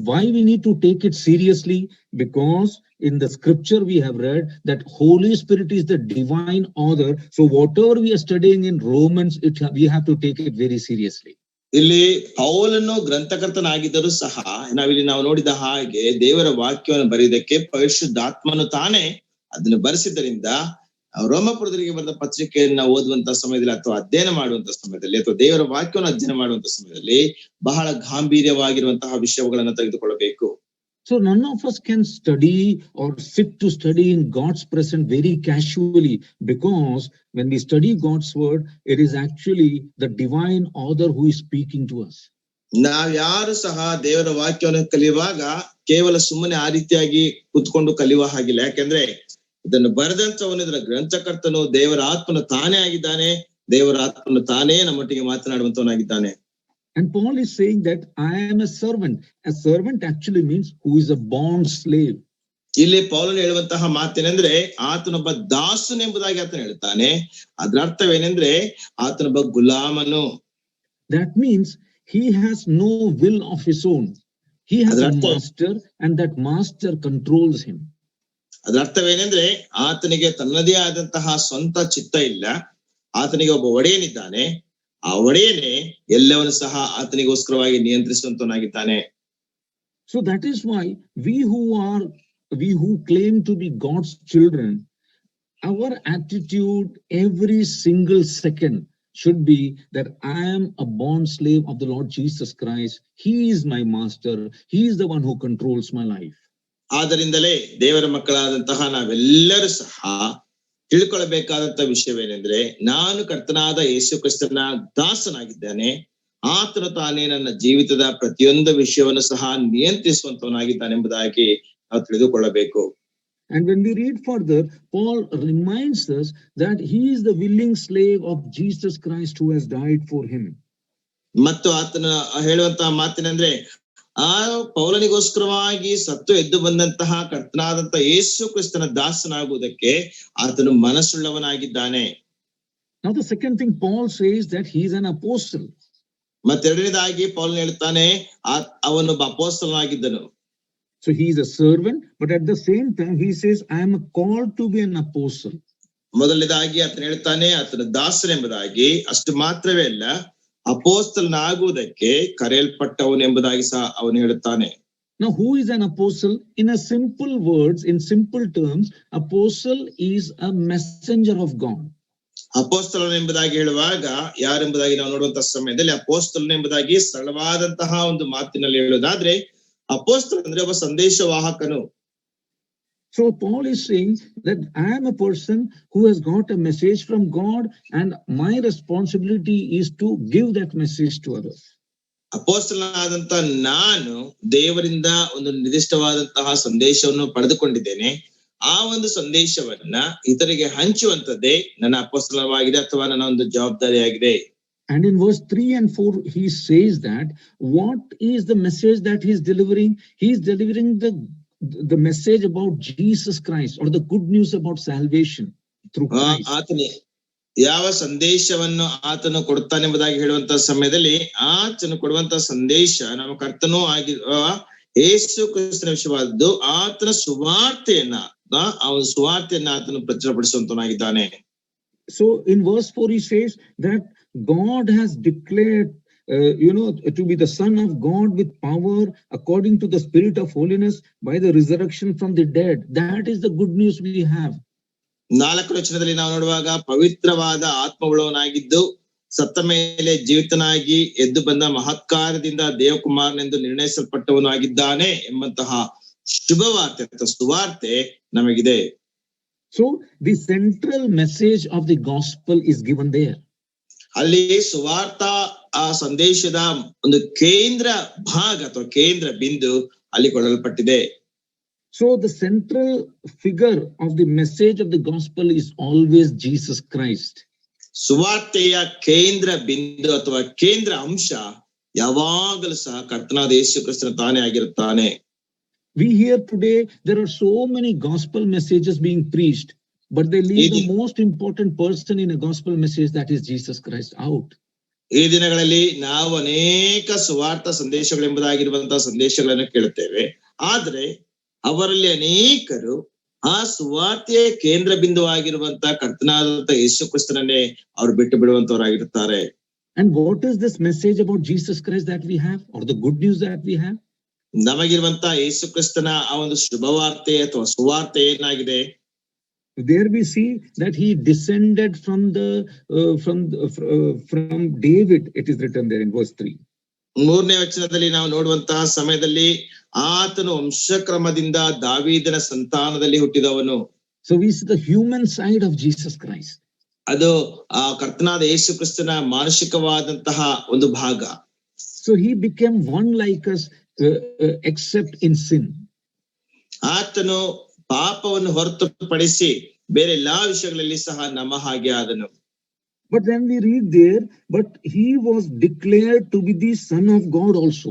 why we need to take it seriously? Because in the scripture we have read that Holy Spirit is the divine author. So whatever we are studying in Romans, we have to take it very seriously. ಇಲ್ಲಿ ಪೌಲನು ಗ್ರಂಥಕರ್ತನಾಗಿದ್ದರೂ ಸಹ ನಾವಿಲ್ಲಿ ನಾವು ನೋಡಿದ ಹಾಗೆ ದೇವರ ವಾಕ್ಯವನ್ನು ಬರೆಯುವುದಕ್ಕೆ ಪರಿಶುದ್ಧಾತ್ಮನು ತಾನೇ ಅದನ್ನು ಬರೆಸಿದ್ದರಿಂದ ರೋಮಪುರದವರಿಗೆ ಬರೆದ ಪತ್ರಿಕೆಯನ್ನು ಓದುವಂತಹ ಸಮಯದಲ್ಲಿ ಅಥವಾ ಅಧ್ಯಯನ ಮಾಡುವಂತಹ ಸಮಯದಲ್ಲಿ ಅಥವಾ ದೇವರ ವಾಕ್ಯವನ್ನು ಅಧ್ಯಯನ ಮಾಡುವಂತಹ ಸಮಯದಲ್ಲಿ ಬಹಳ ಗಾಂಭೀರ್ಯವಾಗಿರುವಂತಹ ವಿಷಯಗಳನ್ನು ತೆಗೆದುಕೊಳ್ಳಬೇಕು. So none of us can study or sit to study in God's presence very casually, because when we study God's word, it is actually the divine author who is speaking to us. ನಾವ್ ಯಾರು ಸಹ ದೇವರ ವಾಕ್ಯವನ್ನು ಕಲಿಯುವಾಗ ಕೇವಲ ಸುಮ್ಮನೆ ಆ ರೀತಿಯಾಗಿ ಕೂತ್ಕೊಂಡು ಕಲಿಯುವ ಹಾಗಿಲ್ಲ. ಯಾಕೆಂದ್ರೆ ಇದನ್ನು ಬರೆದಂತವನು, ಇದರ ಗ್ರಂಥಕರ್ತನು ದೇವರ ಆತ್ಮನು ತಾನೇ ಆಗಿದ್ದಾನೆ. ದೇವರ ಆತ್ಮನು ತಾನೇ ನಮ್ಮೊಟ್ಟಿಗೆ ಮಾತನಾಡುವಂತವನಾಗಿದ್ದಾನೆ. And Paul is saying that I am a servant. A servant actually means who is a bond slave. ಇಲ್ಲಿ ಪೌಲನು ಹೇಳುವಂತಹ ಮಾತೇನೆಂದ್ರೆ ಆತನೊಬ್ಬ ದಾಸನೆಂಬುದಾಗಿ ಆತನು ಹೇಳ್ತಾನೆ. ಅದರ ಅರ್ಥವೇನೆಂದ್ರೆ ಆತನೊಬ್ಬ ಗುಲಾಮನು. That means he has no will of his own. He has a master and that master controls him. ಅದರ ಅರ್ಥವೇನೆಂದ್ರೆ ಆತನಿಗೆ ತನ್ನದೇ ಆದಂತಹ ಸ್ವಂತ ಚಿತ್ತ ಇಲ್ಲ. ಆತನಿಗೆ ಒಬ್ಬ ಒಡೆಯನಿದ್ದಾನೆ. ಆ ಒಡೆಯನೇ ಎಲ್ಲವನ್ನು ಸಹ ಆತನಿಗೋಸ್ಕರವಾಗಿ ನಿಯಂತ್ರಿಸುವಂತವನಾಗಿದ್ದಾನೆ. So that is why we who claim to be God's children, our attitude every single second should be that I am a bond slave of the Lord Jesus Christ. He is my master. He is the one who controls my life. ಆದ್ದರಿಂದಲೇ ದೇವರ ಮಕ್ಕಳಾದಂತಹ ನಾವೆಲ್ಲರೂ ಸಹ ತಿಳ್ಕೊಳ್ಬೇಕಾದಂತ ವಿಷಯವೇನೆಂದ್ರೆ ನಾನು ಕರ್ತನಾದ ಯೇಸು ಕ್ರಿಸ್ತನ ದಾಸನಾಗಿದ್ದಾನೆ. ಆತನು ತಾನೇ ನನ್ನ ಜೀವಿತದ ಪ್ರತಿಯೊಂದು ವಿಷಯವನ್ನು ಸಹ ನಿಯಂತ್ರಿಸುವಂತವನಾಗಿದ್ದಾನೆ ಎಂಬುದಾಗಿ ನಾವು ತಿಳಿದುಕೊಳ್ಳಬೇಕು. And when we read further, Paul reminds us that he is the willing slave of Jesus Christ who has died for him. ಮತ್ತು ಆತನ ಹೇಳುವಂತಹ ಮಾತಿನೆಂದ್ರೆ ಪೌಲನಿಗೋಸ್ಕರವಾಗಿ ಸತ್ತು ಎದ್ದು ಬಂದಂತಹ ಕರ್ತನಾದಂತ ಯೇಸು ಕ್ರಿಸ್ತನ ದಾಸನಾಗುವುದಕ್ಕೆ ಆತನು ಮನಸ್ಸುಳ್ಳವನಾಗಿದ್ದಾನೆ. Now the second thing Paul says that he is an apostle. ಮತ್ತೆರಡನೇದಾಗಿ ಪೌಲನು ಹೇಳ್ತಾನೆ ಅವನೊಬ್ಬ ಅಪೊಸ್ತಲನಾಗಿದ್ದನು. So he is a servant, but at the same time he says I am called to be an apostle. ಮೊದಲನೇದಾಗಿ ಆತನು ಹೇಳ್ತಾನೆ ಆತನ ದಾಸನೆಂಬುದಾಗಿ. ಅಷ್ಟು ಮಾತ್ರವೇ ಅಲ್ಲ, ಅಪೊಸ್ತಲನಾಗುವುದಕ್ಕೆ ಕರೆಯಲ್ಪಟ್ಟವನು ಎಂಬುದಾಗಿ ಸಹ ಅವನು ಹೇಳುತ್ತಾನೆ. Now who is an apostle? In a simple words, in simple terms, apostle is a messenger of God. ಅಪೊಸ್ತಲನ ಎಂಬುದಾಗಿ ಹೇಳುವಾಗ ಯಾರೆಂಬುದಾಗಿ ನಾವು ನೋಡುವಂತಹ ಸಮಯದಲ್ಲಿ ಅಪೊಸ್ತಲನ ಎಂಬುದಾಗಿ ಸರಳವಾದಂತಹ ಒಂದು ಮಾತಿನಲ್ಲಿ ಹೇಳೋದಾದ್ರೆ ಅಪೊಸ್ತಲ ಅಂದ್ರೆ ಒಬ್ಬ ಸಂದೇಶವಾಹಕನು. So Paul is saying that I am a person who has got a message from God and my responsibility is to give that message to others. ಅಪೊಸ್ತಲನಾದಂತ ನಾನು ದೇವರಿಂದ ಒಂದು ನಿರ್ದಿಷ್ಟವಾದಂತಹ ಸಂದೇಶವನ್ನು ಪಡೆದುಕೊಂಡಿದ್ದೇನೆ. ಆ ಒಂದು ಸಂದೇಶವನ್ನ ಇತರಿಗೆ ಹಂಚುವಂತದ್ದೇ ನನ್ನ ಅಪೊಸ್ತಲವಾಗಿದೆ ಅಥವಾ ನನ್ನ ಒಂದು ಜವಾಬ್ದಾರಿಯಾಗಿದೆ. And in verse 3 and 4, he says that what is the message that he is delivering? He is delivering the message about Jesus Christ, or the good news about salvation through Christ. ಆತನೇ ಯಾವ ಸಂದೇಶವನ್ನು ಆತನು ಕೊಡುತ್ತಾನೆಂಬುದಾಗಿ ಹೇಳುವಂತಹ ಸಮಯದಲ್ಲಿ ಆತನು ಕೊಡುವಂತಹ ಸಂದೇಶ ನಮ್ಮ ಕರ್ತನೂ ಆಗಿರುವ ಯೇಸು ಕ್ರಿಸ್ತನ ವಿಷಯವಾದದ್ದು. ಆತನ ಸುವಾರ್ತೆಯನ್ನ ಅವನ ಸುವಾರ್ತೆಯನ್ನ ಆತನು ಪ್ರಚುರಪಡಿಸುವಂತನಾಗಿದ್ದಾನೆ. So in verse 4 he says that God has declared to be the Son of God with power according to the Spirit of holiness by the resurrection from the dead. That is the good news we have. 4ನೇ ವಚನದಲ್ಲಿ ನಾವು ನೋಡುವಾಗ ಪವಿತ್ರವಾದ ಆತ್ಮವುಳ್ಳವನಾಗಿದ್ದು ಸತ್ತ ಮೇಲೆ ಜೀವಿತನಾಗಿ ಎದ್ದು ಬಂದ ಮಹತ್ಕಾರ್ಯದಿಂದ ದೇವಕುಮಾರನೆಂದು ನಿರ್ಣಯಿಸಲ್ಪಟ್ಟವನು ಆಗಿದ್ದಾನೆ ಎಂಬಂತಹ ಶುಭವಾರ್ತೆ ಅಥವಾ ಸುವಾರ್ತೆ ನಮಗಿದೆ. So the central message of the gospel is given there. ಅಲ್ಲಿ ಸುವಾರ್ತ ಆ ಸಂದೇಶದ ಒಂದು ಕೇಂದ್ರ ಭಾಗ ಅಥವಾ ಕೇಂದ್ರ ಬಿಂದು ಅಲ್ಲಿ ಕೊಡಲ್ಪಟ್ಟಿದೆ. So the central figure of the message of the gospel is always Jesus Christ. ಸುವಾರ್ತೆಯ ಕೇಂದ್ರ ಬಿಂದು ಅಥವಾ ಕೇಂದ್ರ ಅಂಶ ಯಾವಾಗಲೂ ಸಹ ಕರ್ತನಾದ ಯೇಸು ಕ್ರಿಸ್ತನ ತಾನೇ ಆಗಿರುತ್ತಾನೆ. We hear today there are so many gospel messages being preached, but they leave the most important person in a gospel message, that is Jesus Christ, out. ಈ ದಿನಗಳಲ್ಲಿ ನಾವು ಅನೇಕ ಸುವಾರ್ಥ ಸಂದೇಶಗಳೆಂಬುದಾಗಿರುವಂತಹ ಸಂದೇಶಗಳನ್ನು ಕೇಳುತ್ತೇವೆ. ಆದ್ರೆ ಅವರಲ್ಲಿ ಅನೇಕರು ಆ ಸುವಾರ್ತೆಯ ಕೇಂದ್ರ ಬಿಂದುವಾಗಿರುವಂತಹ ಕರ್ತನಾದಂತಹ ಯೇಸು ಕ್ರಿಸ್ತನನ್ನೇ ಅವರು ಬಿಟ್ಟು ಬಿಡುವಂತವರಾಗಿರುತ್ತಾರೆ. And what is this message about Jesus Christ that we have, or the good news that we have? ನಮಗಿರುವಂತಹ ಯೇಸು ಕ್ರಿಸ್ತನ ಆ ಒಂದು ಶುಭವಾರ್ತೆ ಅಥವಾ ಸುವಾರ್ತೆ ಏನಾಗಿದೆ? There we see that he descended from David. It is written there in verse 3. 3ನೇ ವಚನದಲ್ಲಿ ನಾವು ನೋಡುವಂತಹ ಸಮಯದಲ್ಲಿ ಆತನು ವಂಶಕ್ರಮದಿಂದ ದಾವೀದನ ಸಂತಾನದಲ್ಲಿ ಹುಟ್ಟಿದವನು. So we see the human side of Jesus Christ. ಅದು ಆ ಕರ್ತನಾದ ಯೇಸು ಕ್ರಿಸ್ತನ ಮಾನಸಿಕವಾದಂತಹ ಒಂದು ಭಾಗ. So he became one like us, except in sin. ಆತನು ಪಾಪವನ್ನು ಹೊರತುಪಡಿಸಿ ಬೇರೆ ಎಲ್ಲಾ ವಿಷಯಗಳಲ್ಲಿ ಸಹ ನಮ್ಮ ಹಾಗೆ ಆದನು. But when we read there, but he was declared to be the Son of God also.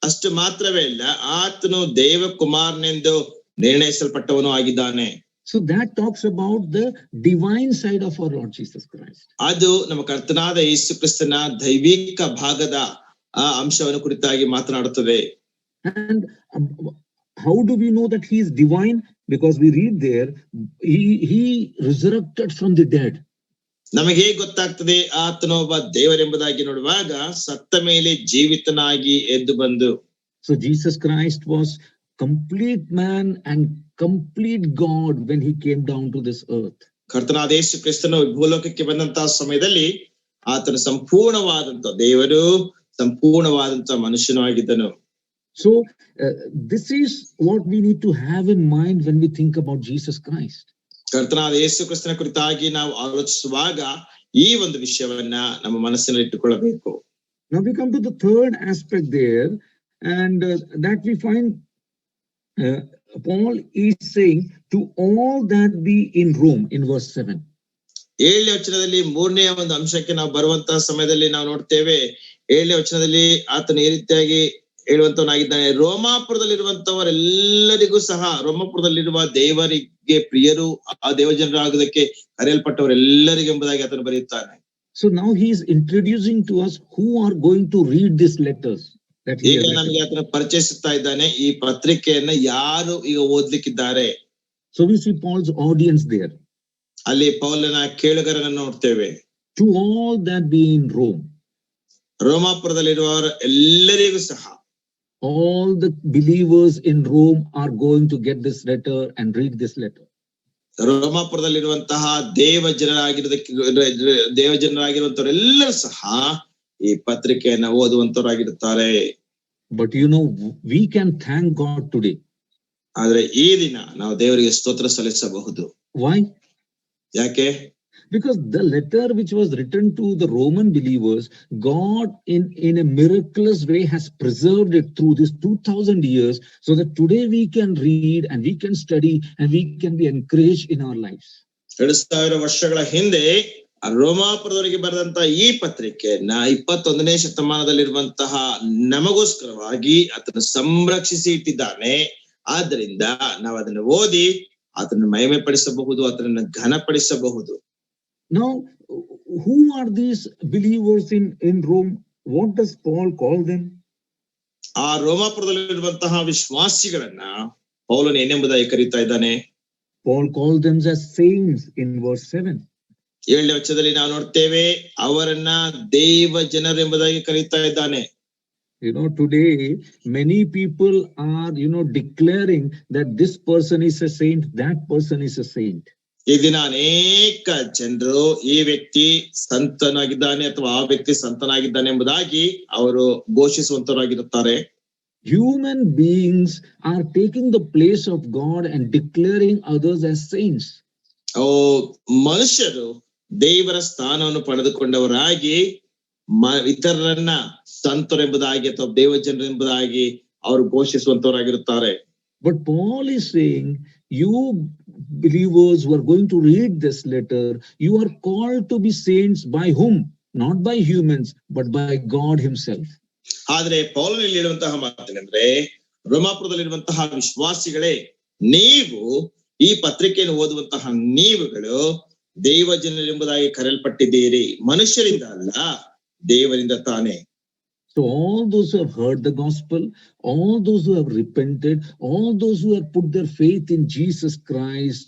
ಅಷ್ಟು ಮಾತ್ರವೇ ಅಲ್ಲ, ಆತನು ದೇವಕುಮಾರನೆಂದು ನಿರ್ಣಯಿಸಲ್ಪಟ್ಟವನು ಆಗಿದ್ದಾನೆ. So that talks about the divine side of our Lord Jesus Christ. ಅದು ನಮ್ಮ ಕರ್ತನಾದ ಯೇಸು ಕ್ರಿಸ್ತನ ದೈವಿಕ ಭಾಗದ ಆ ಅಂಶವನ್ನು ಕುರಿತಾಗಿ ಮಾತನಾಡುತ್ತದೆ. And how do we know that he is divine? Because we read there, he resurrected from the dead. ನಮಗೆ ಹೇಗೆ ಗೊತ್ತಾಗ್ತದೆ ಆತನು ಒಬ್ಬ ದೇವರೆಂಬುದಾಗಿ ನೋಡುವಾಗ ಸತ್ತ ಮೇಲೆ ಜೀವಿತನಾಗಿ ಎದ್ದು ಬಂದು. So Jesus Christ was complete man and complete God when he came down to this earth. ಕರ್ತನಾದ ಯೇಸು ಕ್ರಿಸ್ತನು ಭೂಲೋಕಕ್ಕೆ ಬಂದಂತಹ ಸಮಯದಲ್ಲಿ ಆತನು ಸಂಪೂರ್ಣವಾದಂತ ದೇವರು, ಸಂಪೂರ್ಣವಾದಂತ ಮನುಷ್ಯನೂ ಆಗಿದ್ದನು. So this is what we need to have in mind when we think about Jesus Christ. ಕರ್ತನಾದ ಯೇಸು ಕ್ರಿಸ್ತನ ಕುರಿತಾಗಿ ನಾವು ಆಲೋಚಿಸುವಾಗ ಈ ಒಂದು ವಿಷಯವನ್ನ ನಮ್ಮ ಮನಸ್ಸಿನಲ್ಲಿ ಇಟ್ಟುಕೊಳ್ಳಬೇಕು. Now we come to the third aspect there, and that we find Paul is saying to all that be in Rome in verse 7. 7ನೇ ವಚನದಲ್ಲಿ 3ನೇ ಒಂದು ಅಂಶಕ್ಕೆ ನಾವು ಬರುವಂತಹ ಸಮಯದಲ್ಲಿ ನಾವು ನೋಡ್ತೇವೆ. 7ನೇ ವಚನದಲ್ಲಿ ಆತನು ಈ ರೀತಿಯಾಗಿ ಹೇಳುವಂತವನಾಗಿದ್ದಾನೆ, ರೋಮಾಪುರದಲ್ಲಿರುವಂತವರೆಲ್ಲರಿಗೂ ಸಹ, ರೋಮಾಪುರದಲ್ಲಿರುವ ದೇವರಿಗೆ ಪ್ರಿಯರು, ಆ ದೇವಜನರಾಗುವುದಕ್ಕೆ ಕರೆಯಲ್ಪಟ್ಟವರೆಲ್ಲರಿಗೂ ಎಂಬುದಾಗಿ ಆತನು ಬರೆಯುತ್ತಾನೆ. So now he is introducing to us who are going to read these letters. ಈಗ ನಮಗೆ ಆತನ ಪರಿಚಯಿಸುತ್ತಾ ಇದ್ದಾನೆ, ಈ ಪತ್ರಿಕೆಯನ್ನ ಯಾರು ಈಗ ಓದ್ಲಿಕ್ಕಿದ್ದಾರೆ. So we see Paul's audience there. ಅಲ್ಲಿ ಪೌಲನ ಕೇಳುಗರನ್ನು ನೋಡ್ತೇವೆ. To all that be in Rome. ರೋಮಾಪುರದಲ್ಲಿರುವವರ ಎಲ್ಲರಿಗೂ ಸಹ, all the believers in Rome are going to get this letter and read this letter. ರೋಮಾಪುರದಲ್ಲಿರುವಂತಹ ದೇವಜನರಾಗಿರುವಂತವರೆಲ್ಲರೂ ಸಹ ಈ ಪತ್ರಿಕೆಯನ್ನ ಓದುವಂತವರಾಗಿರುತ್ತಾರೆ. But we can thank God today. ಆದ್ರೆ ಈ ದಿನ ನಾವು ದೇವರಿಗೆ ಸ್ತೋತ್ರ ಸಲ್ಲಿಸಬಹುದು. Why? ಯಾಕೆ? Because the letter which was written to the Roman believers, God in a miraculous way has preserved it through this 2000 years, so that today we can read and we can study and we can be encouraged in our lives. 2000 ವರ್ಷಗಳ ಹಿಂದೆ ರೋಮಾಪುರದವರಿಗೆ ಬರೆದಂತಹ ಈ ಪತ್ರಿಕೆಯನ್ನ 21ನೇ ಶತಮಾನದಲ್ಲಿರುವಂತಹ ನಮಗೋಸ್ಕರವಾಗಿ ಆತನು ಸಂರಕ್ಷಿಸಿ ಇಟ್ಟಿದ್ದಾನೆ. ಆದ್ರಿಂದ ನಾವು ಅದನ್ನು ಓದಿ ಆತನನ್ನು ಮಹಿಮೆ ಪಡಿಸಬಹುದು, ಆತನನ್ನು ಘನಪಡಿಸಬಹುದು. Now, who are these believers in Rome? What does Paul call them? ಆ ರೋಮಾಪುರದಲ್ಲಿರುವಂತಹ ವಿಶ್ವಾಸಿಗಳನ್ನ ಪೌಲನು ಏನೆಂಬುದಾಗಿ ಕರೀತಾ ಇದ್ದಾನೆ? Paul called them as saints in verse 7. 7ನೇ ವಚನದಲ್ಲಿ ನಾವು ನೋಡ್ತೇವೆ ಅವರನ್ನ ದೇವ ಜನರು ಎಂಬುದಾಗಿ ಕರೀತಾ ಇದ್ದಾನೆ. You know, today many people are, declaring that this person is a saint, that person is a saint. ಈ ದಿನ ಅನೇಕ ಜನರು ಈ ವ್ಯಕ್ತಿ ಸಂತನಾಗಿದ್ದಾನೆ ಅಥವಾ ಆ ವ್ಯಕ್ತಿ ಸಂತನಾಗಿದ್ದಾನೆ ಎಂಬುದಾಗಿ ಅವರು ಘೋಷಿಸುವಂತರಾಗಿರುತ್ತಾರೆ. Human beings are taking the place of God and declaring others as saints. ಮನುಷ್ಯರು ದೇವರ ಸ್ಥಾನವನ್ನು ಪಡೆದುಕೊಂಡವರಾಗಿ ಇತರರನ್ನ ಸಂತರೆಂಬುದಾಗಿ ಅಥವಾ ದೇವಜನರೆಂಬುದಾಗಿ ಅವರು ಘೋಷಿಸುವಂತವರಾಗಿರುತ್ತಾರೆ. But Paul is saying, you believers who are going to read this letter, you are called to be saints by whom? Not by humans, but by God himself. ಆದ್ರೆ ಪೌಲನಲ್ಲಿ ಹೇಳುವಂತಹ ಮಾತೇನೆಂದ್ರೆ, ರೋಮಾಪುರದಲ್ಲಿರುವಂತಹ ವಿಶ್ವಾಸಿಗಳೇ, ನೀವು ಈ ಪತ್ರಿಕೆಯನ್ನು ಓದುವಂತಹ ನೀವುಗಳು ದೇವ ಜನರೆಂಬುದಾಗಿ ಕರೆಯಲ್ಪಟ್ಟಿದ್ದೀರಿ, ಮನುಷ್ಯರಿಂದ ಅಲ್ಲ, ದೇವರಿಂದ ತಾನೇ. So all those who have heard the gospel, all those who have repented, all those who have put their faith in Jesus Christ,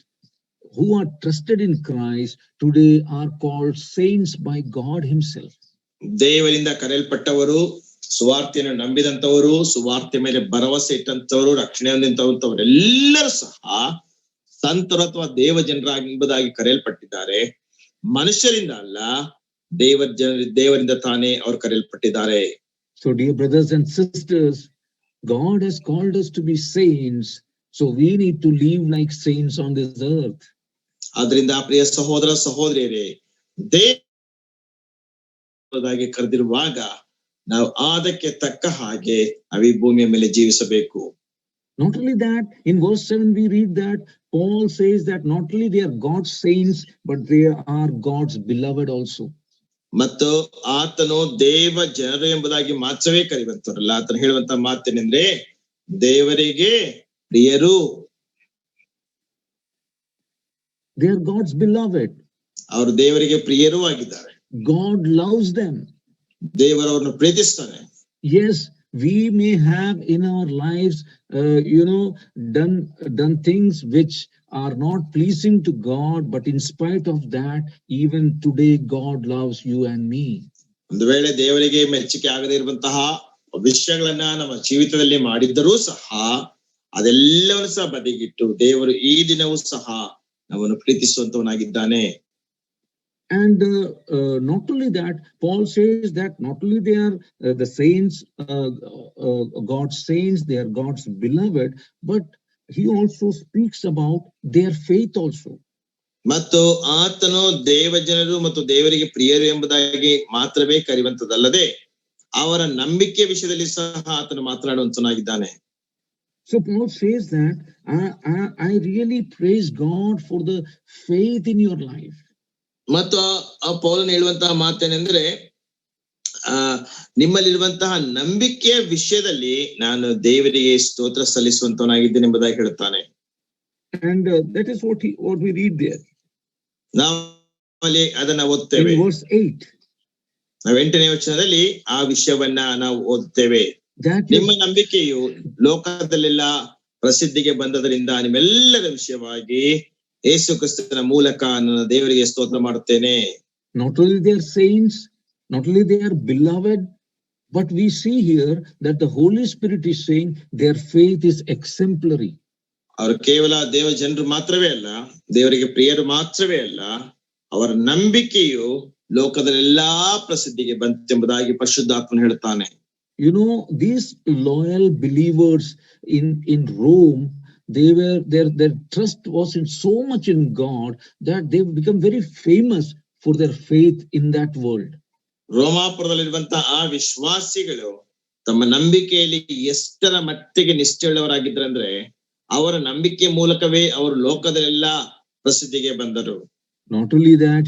who are trusted in Christ, today are called saints by God himself. ದೇವರಿಂದ ಕರೆಯಲ್ಪಟ್ಟವರು, ಸುವಾರ್ತೆಯನ್ನು ನಂಬಿದಂತವರು, ಸುವಾರ್ತೆ ಮೇಲೆ ಭರವಸೆ ಇಟ್ಟಂತವರು, ರಕ್ಷಣೆ ಹೊಂದಿದಂತವರೆಲ್ಲರೂ ಸಹ ಸಂತರು ಅಥವಾ ದೇವ ಜನರಾಗಿ ಕರೆಯಲ್ಪಟ್ಟಿದ್ದಾರೆ. ಮನುಷ್ಯರಿಂದ ಅಲ್ಲ, ದೇವರಿಂದ ತಾನೇ ಅವರು ಕರೆಯಲ್ಪಟ್ಟಿದ್ದಾರೆ. So dear brothers and sisters, God has called us to be saints, so we need to live like saints on this earth. ಆದ್ರಿಂದ ಪ್ರಿಯ ಸಹೋದರ ಸಹೋದರಿಯರೇ, ದೇವರಾಗಿ ಕರೆದಿರುವಾಗ ನಾವು ಅದಕ್ಕೆ ತಕ್ಕ ಹಾಗೆ ನಾವು ಈ ಭೂಮಿಯ ಮೇಲೆ ಜೀವಿಸಬೇಕು. Not only that, in verse 7 we read that Paul says that not only they are God's saints, but they are God's beloved also. ಮತ್ತು ಆತನು ದೇವ ಜನರು ಎಂಬುದಾಗಿ ಮಾತ್ರವೇ ಕರೆಯುವಂತವರಲ್ಲ, ಆತನು ಹೇಳುವಂತ ಮಾತೇನೆಂದ್ರೆ ದೇವರಿಗೆ ಪ್ರಿಯರು. They are God's beloved. ಅವರು ದೇವರಿಗೆ ಪ್ರಿಯರೂ ಆಗಿದ್ದಾರೆ. God loves them. ದೇವರವರನ್ನು ಪ್ರೀತಿಸ್ತಾನೆ. Yes, we may have in our lives, done things which are not pleasing to God, but in spite of that, even today God loves you and me. ಒಂದು ವೇಳೆ ದೇವರಿಗೆ ಮೆಚ್ಚುಗೆ ಆಗದೇ ಇರುವಂತಹ ವಿಷಯಗಳನ್ನ ನಮ್ಮ ಜೀವಿತದಲ್ಲಿ ಮಾಡಿದ್ದರೂ ಸಹ ಅದೆಲ್ಲವನ್ನು ಸಹ ಬದಿಗಿಟ್ಟು ದೇವರು ಈ ದಿನವೂ ಸಹ ನಮ್ಮನ್ನು ಪ್ರೀತಿಸುವಂತವನಾಗಿದ್ದಾನೆ. And not only that, Paul says that not only they are the saints, God's saints, they are God's beloved, but he also speaks about their faith also. ಮತ್ತು ಆತನು ದೇವ ಜನರು ಮತ್ತು ದೇವರಿಗೆ ಪ್ರಿಯರು ಎಂಬುದಾಗಿ ಮಾತ್ರವೇ ಕರೆಯುವಂತದಲ್ಲದೆ ಅವರ ನಂಬಿಕೆ ವಿಷಯದಲ್ಲಿ ಸಹ ಆತನು ಮಾತನಾಡುವಂತನಾಗಿದ್ದಾನೆ. So Paul says that I really praise God for the faith in your life. ಮತ್ತು ಆ ಪೌಲನು ಹೇಳುವಂತಹ ಮಾತೇನೆಂದ್ರೆ, ನಿಮ್ಮಲ್ಲಿರುವಂತಹ ನಂಬಿಕೆಯ ವಿಷಯದಲ್ಲಿ ನಾನು ದೇವರಿಗೆ ಸ್ತೋತ್ರ ಸಲ್ಲಿಸುವಂತವನಾಗಿದ್ದೇನೆ ಎಂಬುದಾಗಿ ಹೇಳುತ್ತಾನೆ. And that is what we read there. ನಾವು ಅಲ್ಲಿ ಅದನ್ನ ಓದ್ತೇವೆ. In verse 8. ನಾವು 8ನೇ ವಚನದಲ್ಲಿ ಆ ವಿಷಯವನ್ನ ನಾವು ಓದ್ತೇವೆ. ನಿಮ್ಮ ನಂಬಿಕೆಯು ಲೋಕದಲ್ಲೆಲ್ಲ ಪ್ರಸಿದ್ಧಿಗೆ ಬಂದದರಿಂದ ನಿಮ್ಮೆಲ್ಲರ ವಿಷಯವಾಗಿ ಯೇಸು ಕ್ರಿಸ್ತನ ಮೂಲಕ ನನ್ನ ದೇವರಿಗೆ ಸ್ತೋತ್ರ ಮಾಡುತ್ತೇನೆ. Not only they are saints, not only they are beloved, but we see here that the Holy Spirit is saying their faith is exemplary. ಅವರು ಕೇವಲ ದೇವ ಜನರು ಮಾತ್ರವೇ ಅಲ್ಲ, ದೇವರಿಗೆ ಪ್ರಿಯರು ಮಾತ್ರವೇ ಅಲ್ಲ, ಅವರ ನಂಬಿಕೆಯು ಲೋಕದಲ್ಲೆಲ್ಲಾ ಪ್ರಸಿದ್ಧಿಗೆ ಬಂತೆಂಬುದಾಗಿ ಪರಿಶುದ್ಧಾತ್ಮನು ಹೇಳುತ್ತಾನೆ. You know, these loyal believers in Rome, their trust was in so much in God that they become very famous for their faith in that world. ರೋಮಾಪುರದಲ್ಲಿರುವಂತಹ ಆ ವಿಶ್ವಾಸಿಗಳು ತಮ್ಮ ನಂಬಿಕೆಯಲ್ಲಿ ಎಷ್ಟರ ಮಟ್ಟಿಗೆ ನಿಷ್ಠೆಯುಳ್ಳವರಾಗಿದ್ರಂದ್ರೆ ಅವರ ನಂಬಿಕೆ ಮೂಲಕವೇ ಅವರು ಲೋಕದಲ್ಲೆಲ್ಲ ಪ್ರಸಿದ್ಧಿಗೆ ಬಂದರು. Not only that,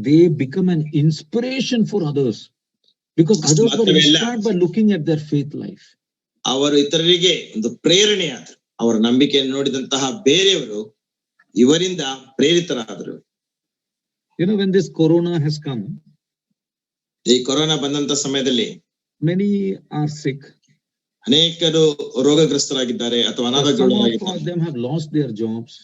they become an inspiration for others, because others were inspired by looking at their faith life. ಅವರು ಇತರರಿಗೆ ಒಂದು ಪ್ರೇರಣೆಯಾದರು. ಅವರ ನಂಬಿಕೆಯನ್ನು ನೋಡಿದಂತಹ ಬೇರೆಯವರು ಇವರಿಂದ ಪ್ರೇರಿತರಾದರು. When this corona has come, ಈ ಕೊರೋನಾ ಬಂದಂತ ಸಮಯದಲ್ಲಿ many are sick. ಅನೇಕರು ರೋಗಗ್ರಸ್ತರಾಗಿದ್ದಾರೆ ಅಥವಾ Some of ಅನಾರೋಗ್ಯರಾಗಿದ್ದಾರೆ. them have lost their jobs.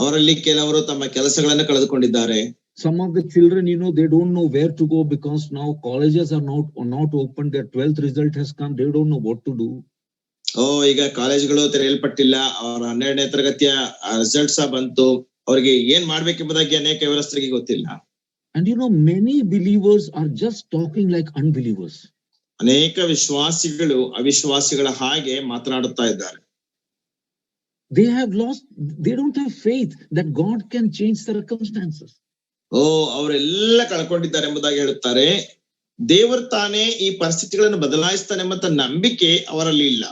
ಅವರಲ್ಲಿ ಕೆಲವರು ತಮ್ಮ ಕೆಲಸಗಳನ್ನು ಕಳೆದುಕೊಂಡಿದ್ದಾರೆ. Some of the children, they don't know where to go because now colleges are not open. Their 12th result has come. They don't know what to do. ಈಗ ಕಾಲೇಜ್ಗಳು ತೆರೆಯಲ್ಪಟ್ಟಿಲ್ಲ, ಅವರ 12ನೇ ತರಗತಿಯ result ಸಹ ಬಂತು, ಅವರಿಗೆ ಏನ್ ಮಾಡ್ಬೇಕೆಂಬುದಾಗಿ ಅನೇಕ ವ್ಯವಸ್ಥೆಗೆ ಗೊತ್ತಿಲ್ಲ. And many believers are just talking like unbelievers. ಅನೇಕ ವಿಶ್ವಾಸಿಗಳು ಅವಿಶ್ವಾಸಿಗಳ ಹಾಗೆ ಮಾತನಾಡುತ್ತಾ ಇದ್ದಾರೆ. They don't have faith that God can change circumstances. ಅವರೆಲ್ಲ ಕಳ್ಕೊಂಡಿದ್ದಾರೆ ಎಂಬುದಾಗಿ ಹೇಳುತ್ತಾರೆ. ದೇವರು ತಾನೇ ಈ ಪರಿಸ್ಥಿತಿಗಳನ್ನು ಬದಲಾಯಿಸ್ತಾನೆ ಎಂಬ ನಂಬಿಕೆ ಅವರಲ್ಲಿ ಇಲ್ಲ.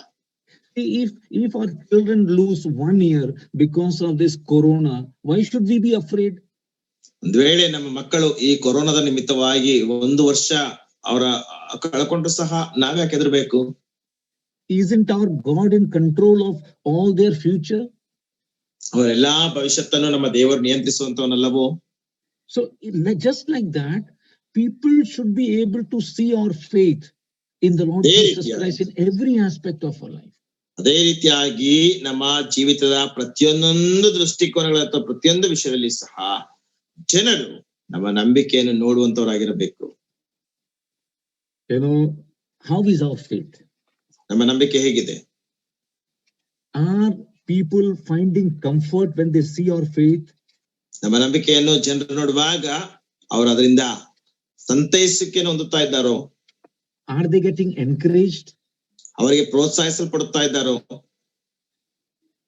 If our children lose 1 year because of this corona, why should we be afraid? ಒಂದು ವೇಳೆ ನಮ್ಮ ಮಕ್ಕಳು ಈ ಕೊರೋನಾದ ನಿಮಿತ್ತವಾಗಿ 1 ವರ್ಷ ಅವರ ಕಳ್ಕೊಂಡ್ರು ಸಹ ನಾವ್ಯಾಕೆ ಹೆದರ್ಬೇಕು? Isn't our God in control of all their future? ಅವರೆಲ್ಲಾ ಭವಿಷ್ಯತ್ತನ್ನು ನಮ್ಮ ದೇವರು ನಿಯಂತ್ರಿಸುವಂತವನಲ್ಲವೋ? So just like that, people should be able to see our faith in the Lord Jesus Christ in every aspect of our life. ಅದೇ ರೀತಿಯಾಗಿ ನಮ್ಮ ಜೀವಿತದ ಪ್ರತಿಯೊಂದು ದೃಷ್ಟಿಕೋನಗಳ ಅಥವಾ ಪ್ರತಿಯೊಂದು ವಿಷಯದಲ್ಲಿ ಸಹ ಜನರು ನಮ್ಮ ನಂಬಿಕೆಯನ್ನು ನೋಡುವಂತವರಾಗಿರಬೇಕು. How is our faith? ನಮ್ಮ ನಂಬಿಕೆ ಹೇಗಿದೆ? Are people finding comfort when they see our faith? ನಮ್ಮ ನಂಬಿಕೆಯನ್ನು ಜನರು ನೋಡುವಾಗ ಅವರು ಅದರಿಂದ ಸಂತೈಸಕ್ಕೆ ಹೊಂದುತ್ತಾ ಇದ್ದಾರೋ? Are they getting encouraged? ಅವರಿಗೆ ಪ್ರೋತ್ಸಾಹಿಸಲ್ಪಡುತ್ತಾ ಇದ್ದಾರೋ?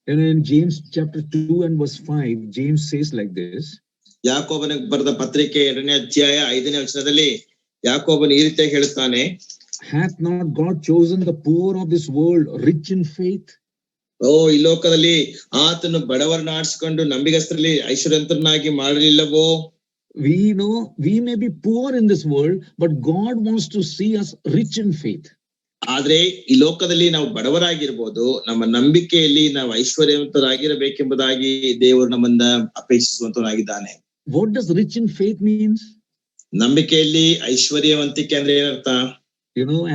In James chapter 2 and verse 5, James says like this. ಯಾಕೋಬನಿಗೆ ಬರೆದ ಪತ್ರಿಕೆ 2ನೇ ಅಧ್ಯಾಯ 5ನೇ ವಚನದಲ್ಲಿ ಯಾಕೋಬನು ಈ ರೀತಿಯಾಗಿ ಹೇಳುತ್ತಾನೆ, Hath not God chosen the poor of this world rich in faith? ಈ ಲೋಕದಲ್ಲಿ ಆತನು ಬಡವರನ್ನ ಆರಿಸಿಕೊಂಡು ನಂಬಿಗಸ್ತರಲ್ಲಿ ಐಶ್ವರ್ಯವಂತರನ್ನಾಗಿ ಮಾಡಲಿಲ್ಲವೋ? We know we may be poor in this world, but God wants to see us rich in faith. ಆದ್ರೆ ಈ ಲೋಕದಲ್ಲಿ ನಾವು ಬಡವರಾಗಿರ್ಬೋದು, ನಮ್ಮ ನಂಬಿಕೆಯಲ್ಲಿ ನಾವು ಐಶ್ವರ್ಯವಂತರಾಗಿರಬೇಕೆಂಬುದಾಗಿ ದೇವರು ನಮ್ಮನ್ನ ಅಪೇಕ್ಷಿಸುವಂತನಾಗಿದ್ದಾನೆ. What does rich in faith means? ನಂಬಿಕೆಯಲ್ಲಿ ಐಶ್ವರ್ಯವಂತಿಕೆ ಅಂದ್ರೆ ಏನರ್ಥ?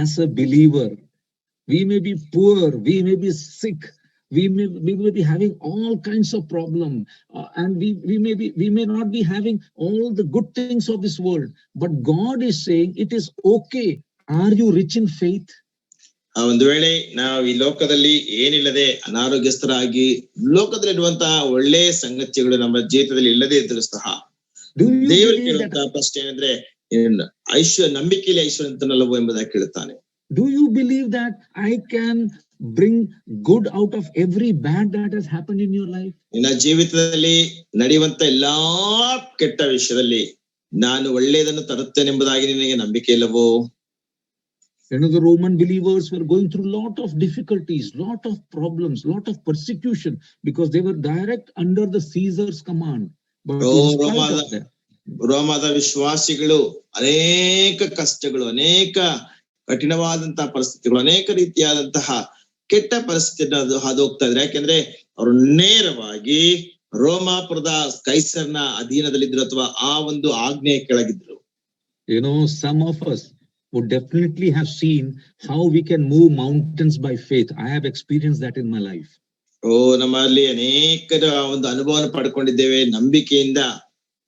As a believer, we may be poor, we may be sick, we may be having all kinds of problems, and we may not be having all the good things of this world, but God is saying it is okay. Are you rich in faith? ಒಂದು ವೇಳೆ ನಾವು ಈ ಲೋಕದಲ್ಲಿ ಏನಿಲ್ಲದೆ ಅನಾರೋಗ್ಯಸ್ಥರಾಗಿ ಲೋಕದಲ್ಲಿರುವಂತಹ ಒಳ್ಳೆಯ ಸಂಗತಿಗಳು ನಮ್ಮ ಜೀವಿತದಲ್ಲಿ ಇಲ್ಲದೆ ಇದ್ರೂ ಸಹ ದೇವರು ಕೇಳುವಂತಹ ಪ್ರಶ್ನೆ ಏನಂದ್ರೆ, ನಂಬಿಕೆಯಲ್ಲಿ ಐಶ್ವರ್ಯವಂತನಲ್ಲವೋ ಎಂಬುದಾಗಿ ಕೇಳುತ್ತಾನೆ. Do you believe that I can bring good out of every bad that has happened in your life? ನಿನ್ನ ಜೀವಿತದಲ್ಲಿ ನಡೆಯುವಂತ ಎಲ್ಲಾ ಕೆಟ್ಟ ವಿಷಯದಲ್ಲಿ ನಾನು ಒಳ್ಳೆಯದನ್ನು ತರುತ್ತೇನೆಂಬುದಾಗಿ ನಿನಗೆ ನಂಬಿಕೆ ಇಲ್ಲವೋ? The Roman believers were going through lot of difficulties, lot of problems, lot of persecution because they were direct under the Caesar's command. But ರೋಮದ ವಿಶ್ವಾಸಿಗಳು ಅನೇಕ ಕಷ್ಟಗಳು, ಅನೇಕ ಕಠಿಣವಾದಂತಹ ಪರಿಸ್ಥಿತಿಗಳು, ಅನೇಕ ರೀತಿಯಾದಂತಹ ಕೆಟ್ಟ ಪರಿಸ್ಥಿತಿಯನ್ನು ಹಾದು ಹೋಗ್ತಾ ಇದ್ರು. ಯಾಕೆಂದ್ರೆ ಅವರು ನೇರವಾಗಿ ರೋಮಾಪುರದ ಕೈಸರ್ನ ಅಧೀನದಲ್ಲಿದ್ರು ಅಥವಾ ಆ ಒಂದು ಆಜ್ಞೆಯ ಕೆಳಗಿದ್ರು. Some of us would definitely have seen how we can move mountains by faith. I have experienced that in my life. ನಮ್ಮಲ್ಲಿ ಅನೇಕರ ಒಂದು ಅನುಭವವನ್ನು ಪಡ್ಕೊಂಡಿದ್ದೇವೆ. ನಂಬಿಕೆಯಿಂದ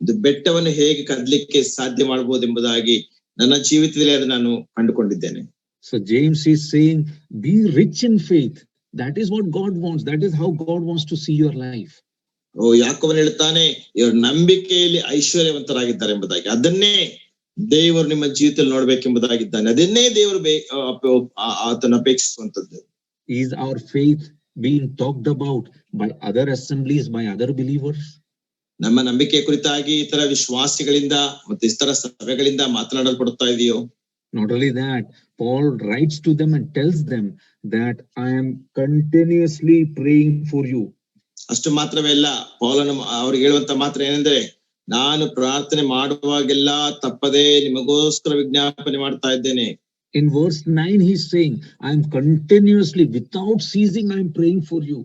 ಒಂದು ಬೆಟ್ಟವನ್ನು ಹೇಗೆ ಕದಲಿಕ್ಕೆ ಸಾಧ್ಯ ಮಾಡಬಹುದು ಎಂಬುದಾಗಿ ನನ್ನ ಜೀವಿತದಲ್ಲಿ ಅದನ್ನು ನಾನು ಕಂಡುಕೊಂಡಿದ್ದೇನೆ. So James is saying, be rich in faith. That is what God wants. That is how God wants to see your life. ಯಾಕೋಬನು ಹೇಳ್ತಾನೆ, ಇವರು ನಂಬಿಕೆಯಲ್ಲಿ ಐಶ್ವರ್ಯವಂತರಾಗಿದ್ದಾರೆ ಎಂಬುದಾಗಿ. ಅದನ್ನೇ ದೇವರು ನಿಮ್ಮ ಜೀವಿತದಲ್ಲಿ ನೋಡ್ಬೇಕೆಂಬುದಾಗಿದ್ದಾನೆ. ಅದನ್ನೇ ದೇವರು ಆತನ ಅಪೇಕ್ಷಿಸುವಂತದ್ದು. Is our faith being talked about by other assemblies, by other believers? ನಮ್ಮ ನಂಬಿಕೆ ಕುರಿತಾಗಿ ಇತರ ವಿಶ್ವಾಸಿಗಳಿಂದ ಮತ್ತು ಇತರ ಸಭೆಗಳಿಂದ ಮಾತನಾಡಲ್ಪಡುತ್ತಾ ಇದೆಯೋ? Not only that, Paul writes to them and tells them that I am continuously praying for you. ಅಷ್ಟು ಮಾತ್ರವೇ ಅಲ್ಲ, ಪೌಲನು ಅವ್ರಿಗೆ ಹೇಳುವಂತ ಮಾತ್ರ ಏನಂದ್ರೆ, ನಾನು ಪ್ರಾರ್ಥನೆ ಮಾಡುವಾಗೆಲ್ಲ ತಪ್ಪದೆ ನಿಮಗೋಸ್ಕರ ವಿಜ್ಞಾಪನೆ ಮಾಡ್ತಾ ಇದ್ದೇನೆ. In verse 9 he's saying, I am continuously, without ceasing, I am praying for you.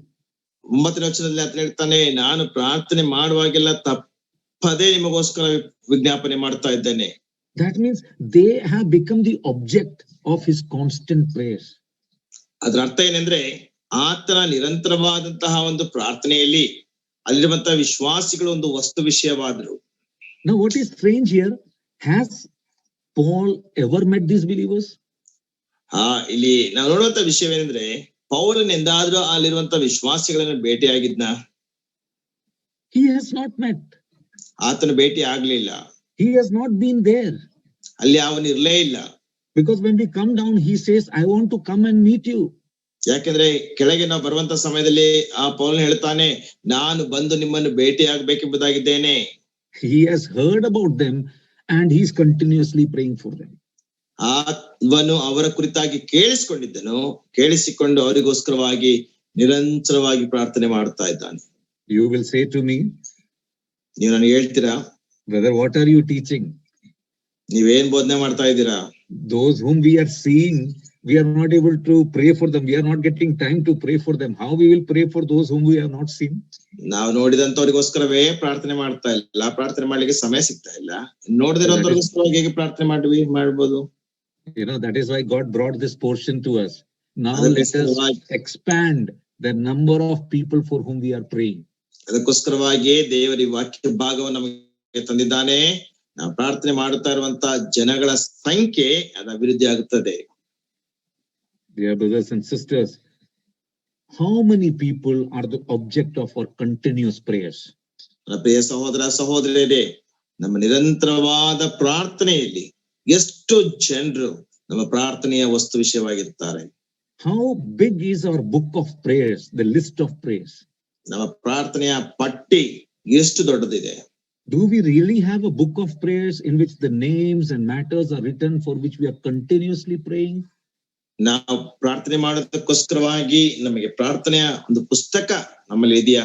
9ನೇ ವಚನದಲ್ಲಿ ಆತ ಹೇಳ್ತಾನೆ, ನಾನು ಪ್ರಾರ್ಥನೆ ಮಾಡುವಾಗೆಲ್ಲ ತಪ್ಪದೆ ನಿಮಗೋಸ್ಕರ ವಿಜ್ಞಾಪನೆ ಮಾಡ್ತಾ ಇದ್ದೇನೆ. That means they have become the object of his constant prayers. ಅದ್ರ ಅರ್ಥ ಏನಂದ್ರೆ ಆತನ ನಿರಂತರವಾದಂತಹ ಒಂದು ಪ್ರಾರ್ಥನೆಯಲ್ಲಿ ಅಲ್ಲಿರುವಂತಹ ವಿಶ್ವಾಸಿಗಳು ಒಂದು ವಸ್ತು ವಿಷಯವಾದ್ರು. Now, what is strange here? Has Paul ever met these believers? ಇಲ್ಲಿ ನಾವು ನೋಡುವಂತ ವಿಷಯವೇನೆಂದ್ರೆ ಪೌಲನ್ ಎಂದಾದ್ರೂ ಅಲ್ಲಿರುವಂತ ವಿಶ್ವಾಸಿಗಳನ್ನು ಭೇಟಿಯಾಗಿದ್ನ? He has not met. ಆತನು ಭೇಟಿ ಆಗ್ಲಿಲ್ಲ. He has not been there. ಅಲ್ಲಿ ಅವನು ಇರ್ಲೇ ಇಲ್ಲ. Because when we come down, he says, I want to come and meet you. ಯಾಕೆಂದ್ರೆ ಕೆಳಗೆ ನಾವು ಬರುವಂತ ಸಮಯದಲ್ಲಿ ಆ ಪೌಲನ್ ಹೇಳ್ತಾನೆ, ನಾನು ಬಂದು ನಿಮ್ಮನ್ನು ಭೇಟಿ ಆಗ್ಬೇಕೆಂಬುದಾಗಿದ್ದೇನೆ. He has heard about them and he's continuously praying for them. ಅವನು ಅವರ ಕುರಿತಾಗಿ ಕೇಳಿಸಿಕೊಂಡು ಅವರಿಗೋಸ್ಕರವಾಗಿ ನಿರಂತರವಾಗಿ ಪ್ರಾರ್ಥನೆ ಮಾಡ್ತಾ ಇದ್ದಾನೆ. You will say to me, ನೀವು ನನಗೆ ಹೇಳ್ತೀರಾ, brother, what are you teaching? ನೀವೇನ್ ಬೋಧನೆ ಮಾಡ್ತಾ ಇದ್ದೀರಾ? Those whom we are seeing, we are not able to pray for them. We are not getting time to pray for them. How we will pray for those whom we have not seen? ನಾವು ನೋಡಿದಂತವ್ರಿಗೋಸ್ಕರವೇ ಪ್ರಾರ್ಥನೆ ಮಾಡ್ತಾ ಇಲ್ಲ, ಪ್ರಾರ್ಥನೆ ಮಾಡ್ಲಿಕ್ಕೆ ಸಮಯ ಸಿಗ್ತಾ ಇಲ್ಲ. ನೋಡದಿರೋಂತವ್ರಿಗೋಸ್ಕರವಾಗಿ ಹೇಗೆ ಪ್ರಾರ್ಥನೆ ಮಾಡ್ಬೋದು? You know, that is why God brought this portion to us. Now let us expand the number of people for whom we are praying. ಅದಕ್ಕೋಸ್ಕರವಾಗಿ ದೇವರ ಈ ವಾಕ್ಯ ಭಾಗವನ್ನು ನಮಗೆ ತಂದಿದ್ದಾನೆ. ನಾವು ಪ್ರಾರ್ಥನೆ ಮಾಡುತ್ತಾ ಇರುವಂತ ಜನಗಳ ಸಂಖ್ಯೆ ಅದು ಅಭಿವೃದ್ಧಿ ಆಗುತ್ತದೆ. Dear brothers and sisters, how many people are the object of our continuous prayers? ಪ್ರಿಯ ಸಹೋದರ ಸಹೋದರಿಯರೇ, ನಮ್ಮ ನಿರಂತರವಾದ ಪ್ರಾರ್ಥನೆಯಲ್ಲಿ ಎಷ್ಟು ಜನರು ನಮ್ಮ ಪ್ರಾರ್ಥನೆಯ ವಸ್ತು ವಿಷಯವಾಗಿರ್ತಾರೆ? How big is our book of prayers, the list of prayers? ನಮ್ಮ ಪ್ರಾರ್ಥನೆಯ ಪಟ್ಟಿ ಎಷ್ಟು ದೊಡ್ಡದಿದೆ? Do we really have a book of prayers in which the names and matters are written for which we are continuously praying? ನಾವು ಪ್ರಾರ್ಥನೆ ಮಾಡೋದಕ್ಕೋಸ್ಕರವಾಗಿ ನಮಗೆ ಪ್ರಾರ್ಥನೆಯ ಒಂದು ಪುಸ್ತಕ ನಮ್ಮಲ್ಲಿ ಇದೆಯಾ?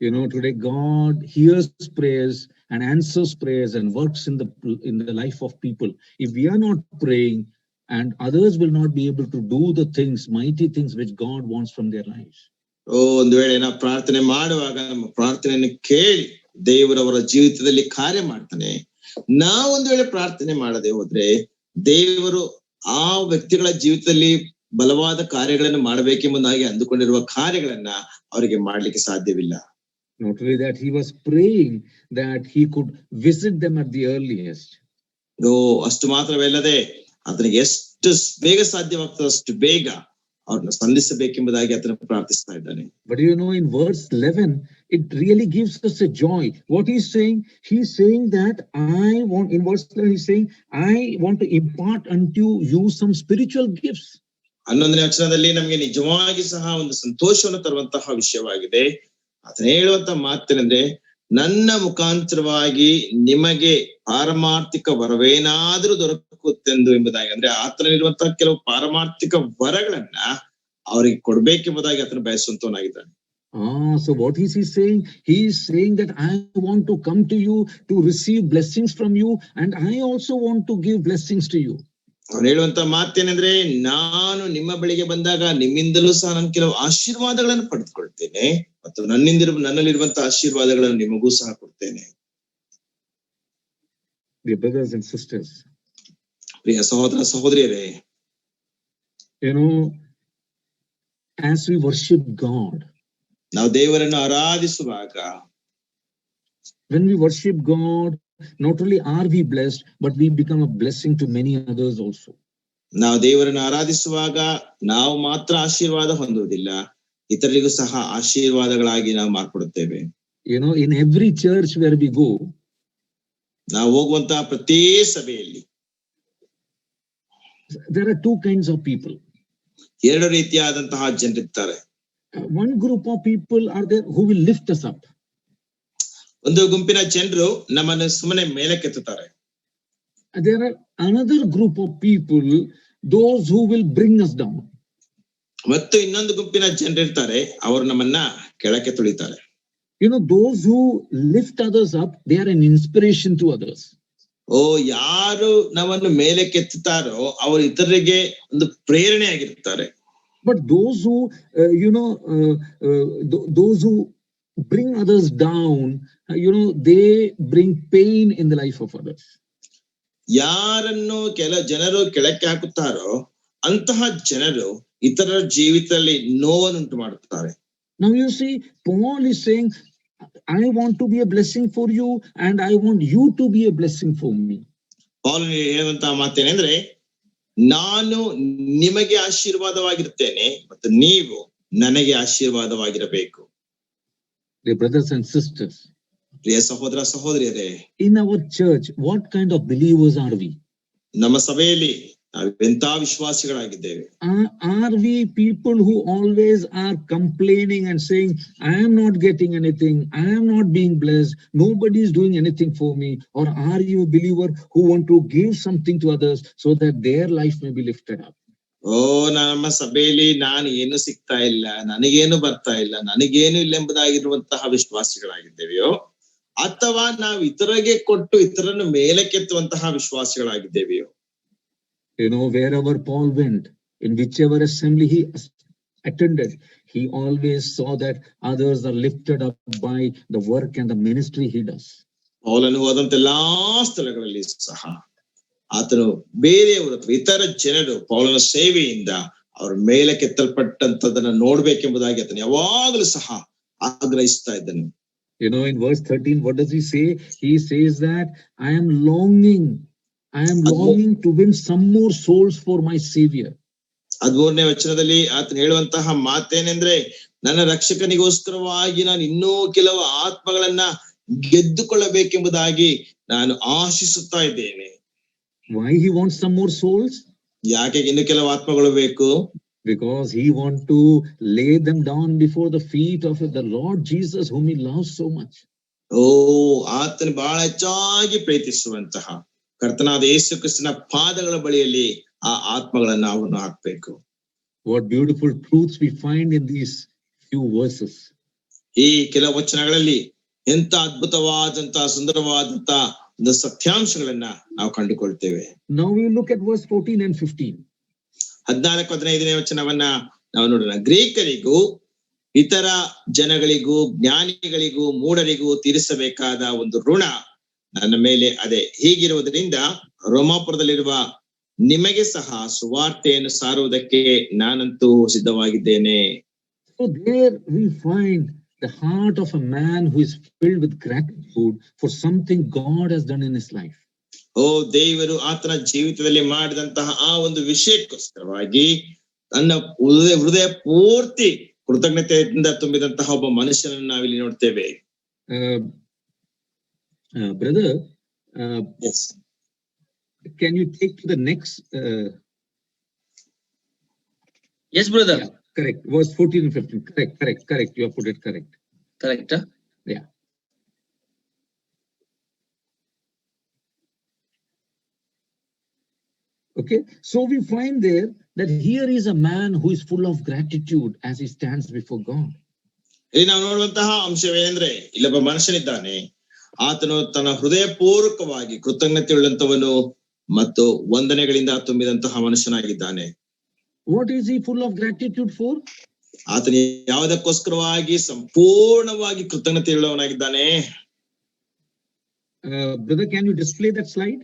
You know, today God hears prayers and answers prayers and works in the life of people. If we are not praying, and others will not be able to do the things, mighty things which God wants from their lives. ಒಂದು ವೇಳೆ ನಾವು ಪ್ರಾರ್ಥನೆ ಮಾಡುವಾಗ ನಮ್ಮ ಪ್ರಾರ್ಥನೆಯನ್ನು ಕೇಳಿ ದೇವರವರ ಜೀವಿತದಲ್ಲಿ ಕಾರ್ಯ ಮಾಡ್ತಾನೆ. ನಾವು ಒಂದು ವೇಳೆ ಪ್ರಾರ್ಥನೆ ಮಾಡದೆ ಹೋದ್ರೆ ದೇವರು ಆ ವ್ಯಕ್ತಿಗಳ ಜೀವಿತದಲ್ಲಿ ಬಲವಾದ ಕಾರ್ಯಗಳನ್ನು ಮಾಡಬೇಕೆಂಬುದಾಗಿ ಅಂದುಕೊಂಡಿರುವ ಕಾರ್ಯಗಳನ್ನ ಅವರಿಗೆ ಮಾಡ್ಲಿಕ್ಕೆ ಸಾಧ್ಯವಿಲ್ಲ. Not only that, he was praying that he could visit them at the earliest. ಅಷ್ಟು ಮಾತ್ರವಲ್ಲದೆ ಆತನಿಗೆ ಎಷ್ಟು ಬೇಗ ಸಾಧ್ಯವಾಗ್ತದೆ ಅಷ್ಟು ಬೇಗ ಅವ್ರನ್ನ ಸಂಧಿಸಬೇಕೆಂಬುದಾಗಿ ಆತನ ಪ್ರಾರ್ಥಿಸ್ತಾ ಇದ್ದಾನೆ. But you know, in verse 11, it really gives us a joy. What he's saying that in verse 11, he's saying, I want to impart unto you some spiritual gifts. 11ನೇ ವಚನದಲ್ಲಿ ನಮಗೆ ನಿಜವಾಗಿ ಸಹ ಒಂದು ಸಂತೋಷವನ್ನು ತರುವಂತಹ ವಿಷಯವಾಗಿದೆ. ಆತನ ಹೇಳುವಂತ ಮಾತೇನೆಂದ್ರೆ, ನನ್ನ ಮುಖಾಂತರವಾಗಿ ನಿಮಗೆ ಪಾರಮಾರ್ಥಿಕ ವರವೇನಾದ್ರೂ ದೊರಕುತ್ತೆಂದು ಎಂಬುದಾಗಿ, ಅಂದ್ರೆ ಆತನಲ್ಲಿರುವಂತಹ ಕೆಲವು ಪಾರಮಾರ್ಥಿಕ ವರಗಳನ್ನ ಅವರಿಗೆ ಕೊಡ್ಬೇಕೆಂಬುದಾಗಿ ಆತನ ಬಯಸುವಂತವನಾಗಿದ್ದಾನೆ. So what is he saying? He is saying that I want to come to you to receive blessings from you, and I also want to give blessings to you. ಅವನು ಹೇಳುವಂತ ಮಾತೇನೆಂದ್ರೆ, ನಾನು ನಿಮ್ಮ ಬಳಿಗೆ ಬಂದಾಗ ನಿಮ್ಮಿಂದಲೂ ಸಹ ನಾನು ಕೆಲವು ಆಶೀರ್ವಾದಗಳನ್ನು ಪಡೆದುಕೊಳ್ತೇನೆ ಮತ್ತು ನನ್ನಲ್ಲಿರುವಂತಹ ಆಶೀರ್ವಾದಗಳನ್ನು ನಿಮಗೂ ಸಹ ಕೊಡ್ತೇನೆ. Dear brothers and sisters, ಪ್ರಿಯ ಸಹೋದರ ಸಹೋದರಿಯರೇ, you know, as we worship God, ನಾವು ದೇವರನ್ನು ಆರಾಧಿಸುವಾಗ, when we worship God, not only are we blessed, but we become a blessing to many others also. ನಾವು ದೇವರನ್ನು ಆರಾಧಿಸುವಾಗ ನಾವು ಮಾತ್ರ ಆಶೀರ್ವಾದ ಹೊಂದುವುದಿಲ್ಲ, ಇತರರಿಗೂ ಸಹ ಆಶೀರ್ವಾದಗಳಾಗಿ ನಾವು ಮಾರ್ಪಡುತ್ತೇವೆ. You know, in every church where we go, ನಾವು ಹೋಗುವಂತಹ ಪ್ರತಿ ಸಭೆಯಲ್ಲಿ there are two kinds of people. ಎರಡು ರೀತಿಯಾದಂತಹ ಜನರಿರ್ತಾರೆ. One group of people are there who will lift us up. ಒಂದು ಗುಂಪಿನ ಜನರು ನಮ್ಮನ್ನು ಸುಮ್ಮನೆ ಮೇಲಕ್ಕೆತ್ತುತ್ತಾರೆ. There are another group of people, those who will bring us down. ಮತ್ತು ಇನ್ನೊಂದು ಗುಂಪಿನ ಜನರಿರ್ತಾರೆ, ಅವರು ನಮ್ಮನ್ನ ಕೆಳಕ್ಕೆ ತುಳಿತಾರೆ. You know, those who lift others up, they are an inspiration to others. ಯಾರು ನಮ್ಮನ್ನು ಮೇಲಕ್ಕೆತ್ತುತ್ತಾರೋ ಅವರು ಇತರರಿಗೆ ಒಂದು ಪ್ರೇರಣೆ ಆಗಿರ್ತಾರೆ. But those who those who bring others down, they bring pain in the life of others. ಯಾರನ್ನು ಕೆಲ ಜನರು ಕೆಳಕ್ಕೆ ಹಾಕುತ್ತಾರೋ ಅಂತಹ ಜನರು ಇತರರ ಜೀವಿತದಲ್ಲಿ ನೋವನ್ನುಂಟು ಮಾಡುತ್ತಾರೆ. Now you see, Paul is saying, I want to be a blessing for you and I want you to be a blessing for me. ಪೌಲನು ಹೇಳುವಂತಹ ಮಾತೇನೆಂದ್ರೆ, ನಾನು ನಿಮಗೆ ಆಶೀರ್ವಾದವಾಗಿರುತ್ತೇನೆ ಮತ್ತು ನೀವು ನನಗೆ ಆಶೀರ್ವಾದವಾಗಿರಬೇಕು. Dear brothers and sisters, ಪ್ರಿಯ ಸಹೋದರ ಸಹೋದರಿಯರೇ, in our church, what kind of believers are we? ನಮ್ಮ ಸಭೆಯಲ್ಲಿ ನಾವೆಂತ ವಿಶ್ವಾಸಿಗಳಾಗಿದ್ದೇವೆ? Are we people who always are complaining and saying, I am not getting anything, I am not being blessed, nobody is doing anything for me? Or are you a believer who want to give something to others so that their life may be lifted up? ನಮ್ಮ ಸಭೆಯಲ್ಲಿ ನಾನು ಏನು ಸಿಗ್ತಾ ಇಲ್ಲ, ನನಗೇನು ಬರ್ತಾ ಇಲ್ಲ, ನನಗೇನು ಇಲ್ಲ ಎಂಬುದಾಗಿರುವಂತಹ ವಿಶ್ವಾಸಿಗಳಾಗಿದ್ದೇವೆಯೋ, ಅಥವಾ ನಾವು ಇತರರಿಗೆ ಕೊಟ್ಟು ಇತರನ್ನು ಮೇಲಕ್ಕೆತ್ತುವಂತಹ ವಿಶ್ವಾಸಿಗಳಾಗಿದ್ದೇವೆಯೋ? You know, wherever Paul went, in whichever assembly he attended, he always saw that others are lifted up by the work and the ministry he does. ಪೌಲನು ಹೋದಂತ ಎಲ್ಲಾ ಸ್ಥಳಗಳಲ್ಲಿ ಸಹ ಆತನು ಬೇರೆಯವರು ಇತರ ಜನರು ಪೌಲನ ಸೇವೆಯಿಂದ ಅವರ ಮೇಲಕ್ಕೆತ್ತಲ್ಪಟ್ಟಂತದನ್ನ ನೋಡ್ಬೇಕೆಂಬುದಾಗಿ ಆತನು ಯಾವಾಗಲೂ ಸಹ ಆಗ್ರಹಿಸ್ತಾ ಇದ್ದನು. You know, in verse 13, what does he say? He says that I am longing to win some more souls for my Savior. 13ನೇ ವಚನದಲ್ಲಿ ಆತನು ಹೇಳುವಂತಹ ಮಾತೇನೆಂದ್ರೆ, ನನ್ನ ರಕ್ಷಕನಿಗೋಸ್ಕರವಾಗಿ ನಾನು ಇನ್ನೂ ಕೆಲವು ಆತ್ಮಗಳನ್ನ ಗೆದ್ದುಕೊಳ್ಳಬೇಕೆಂಬುದಾಗಿ ನಾನು ಆಶಿಸುತ್ತಾ ಇದ್ದೇನೆ. Why he wants some more souls? ಯಾಕೆ ಇನ್ನು ಕೆಲವು ಆತ್ಮಗಳು ಬೇಕು? Because he wants to lay them down before the feet of the Lord Jesus, whom he loves so much. ಆತನು ಬಹಳ ಹೆಚ್ಚಾಗಿ ಪ್ರೀತಿಸುವಂತಹ ಕರ್ತನಾದ ಯೇಸು ಕ್ರಿಸ್ತನ ಪಾದಗಳ ಬಳಿಯಲ್ಲಿ ಆ ಆತ್ಮಗಳನ್ನ ಅವನು ಹಾಕ್ಬೇಕು. What beautiful truths we find in these few verses. ಈ ಕೆಲವು ವಚನಗಳಲ್ಲಿ ಎಂತ ಅದ್ಭುತವಾದಂತಹ ಸುಂದರವಾದಂತ ಒಂದು ಸತ್ಯಾಂಶಗಳನ್ನ ನಾವು ಕಂಡುಕೊಳ್ತೇವೆ. Now we look at verse 14 and 15. 14-15ನೇ ವಚನವನ್ನ ನಾವು ನೋಡೋಣ. ಗ್ರೀಕರಿಗೂ ಇತರ ಜನಗಳಿಗೂ ಜ್ಞಾನಿಗಳಿಗೂ ಮೂಢರಿಗೂ ತೀರಿಸಬೇಕಾದ ಒಂದು ಋಣ ನನ್ನ ಮೇಲೆ ಅದೇ. ಹೀಗಿರುವುದರಿಂದ ರೋಮಾಪುರದಲ್ಲಿರುವ ನಿಮಗೆ ಸಹ ಸುವಾರ್ತೆಯನ್ನು ಸಾರುವುದಕ್ಕೆ ನಾನಂತೂ ಸಿದ್ಧವಾಗಿದ್ದೇನೆ. So there we find the heart of a man who is filled with gratitude for something God has done in his life. ದೇವರು ಆತನ ಜೀವಿತದಲ್ಲಿ ಮಾಡಿದಂತಹ ಆ ಒಂದು ವಿಷಯಕ್ಕೋಸ್ಕರವಾಗಿ ತನ್ನ ಹೃದಯ ಪೂರ್ತಿ ಕೃತಜ್ಞತೆಯಿಂದ ತುಂಬಿದಂತಹ ಒಬ್ಬ ಮನುಷ್ಯನನ್ನು ನಾವಿಲ್ಲಿ ನೋಡ್ತೇವೆ. Brother, yes. Can you take to the next? Yes, brother. Yeah, correct. Verse 14 and 15. Correct. You have put it correct. Correct. Yeah. Okay. So we find there that here is a man who is full of gratitude as he stands before God. ಇಲ್ಲಿ ನಾವು ನೋಡುವಂತಹ ಅಂಶವೇನೆಂದ್ರೆ, ಇಲ್ಲೊಬ್ಬ ಮನುಷ್ಯನಿದ್ದಾನೆ, ಆತನು ತನ್ನ ಹೃದಯ ಪೂರ್ವಕವಾಗಿ ಕೃತಜ್ಞತೆ ಉಳ್ಳಂತವನು ಮತ್ತು ವಂದನೆಗಳಿಂದ ತುಂಬಿದಂತಹ ಮನುಷ್ಯನಾಗಿದ್ದಾನೆ. What is he full of gratitude for? ಆತನು ಯಾವುದಕ್ಕೋಸ್ಕರವಾಗಿ ಸಂಪೂರ್ಣವಾಗಿ ಕೃತಜ್ಞತೆ ಉಳ್ಳವನಾಗಿದ್ದಾನೆ? Brother, can you display that slide?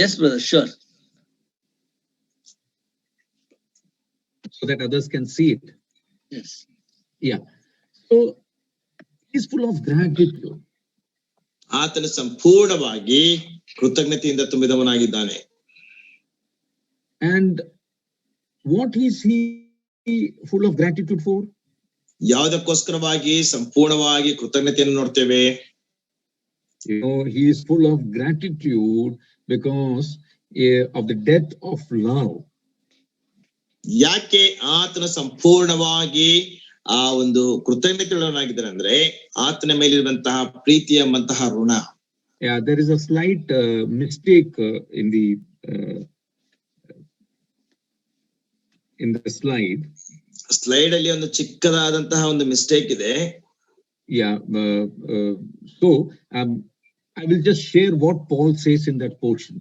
Yes, brother, sure. So that others can see it. Yes. Yeah. So he's full of gratitude. ಆತನು ಸಂಪೂರ್ಣವಾಗಿ ಕೃತಜ್ಞತೆಯಿಂದ ತುಂಬಿದವನಾಗಿದ್ದಾನೆ. And what is he full of gratitude for? ಯಾವುದಕ್ಕೋಸ್ಕರವಾಗಿ ಸಂಪೂರ್ಣವಾಗಿ ಕೃತಜ್ಞತೆಯನ್ನು ನೋಡ್ತೇವೆ? You know, he is full of gratitude because of the death of love. ಯಾಕೆ ಆತನ ಸಂಪೂರ್ಣವಾಗಿ ಆ ಒಂದು ಕೃತಜ್ಞತೆಯುಳ್ಳವನಾಗಿದ್ದಾನೆ ಅಂದ್ರೆ, ಆತನ ಮೇಲಿರುವಂತಹ ಪ್ರೀತಿಯ ಎಂಬಂತಹ ಋಣ. Yeah, there is a slight mistake in the slide. Slide ಅಲ್ಲಿ ಒಂದು ಚಿಕ್ಕದಾದಂತಹ ಒಂದು ಮಿಸ್ಟೇಕ್ ಇದೆ. Yeah, so I will just share what Paul says in that portion.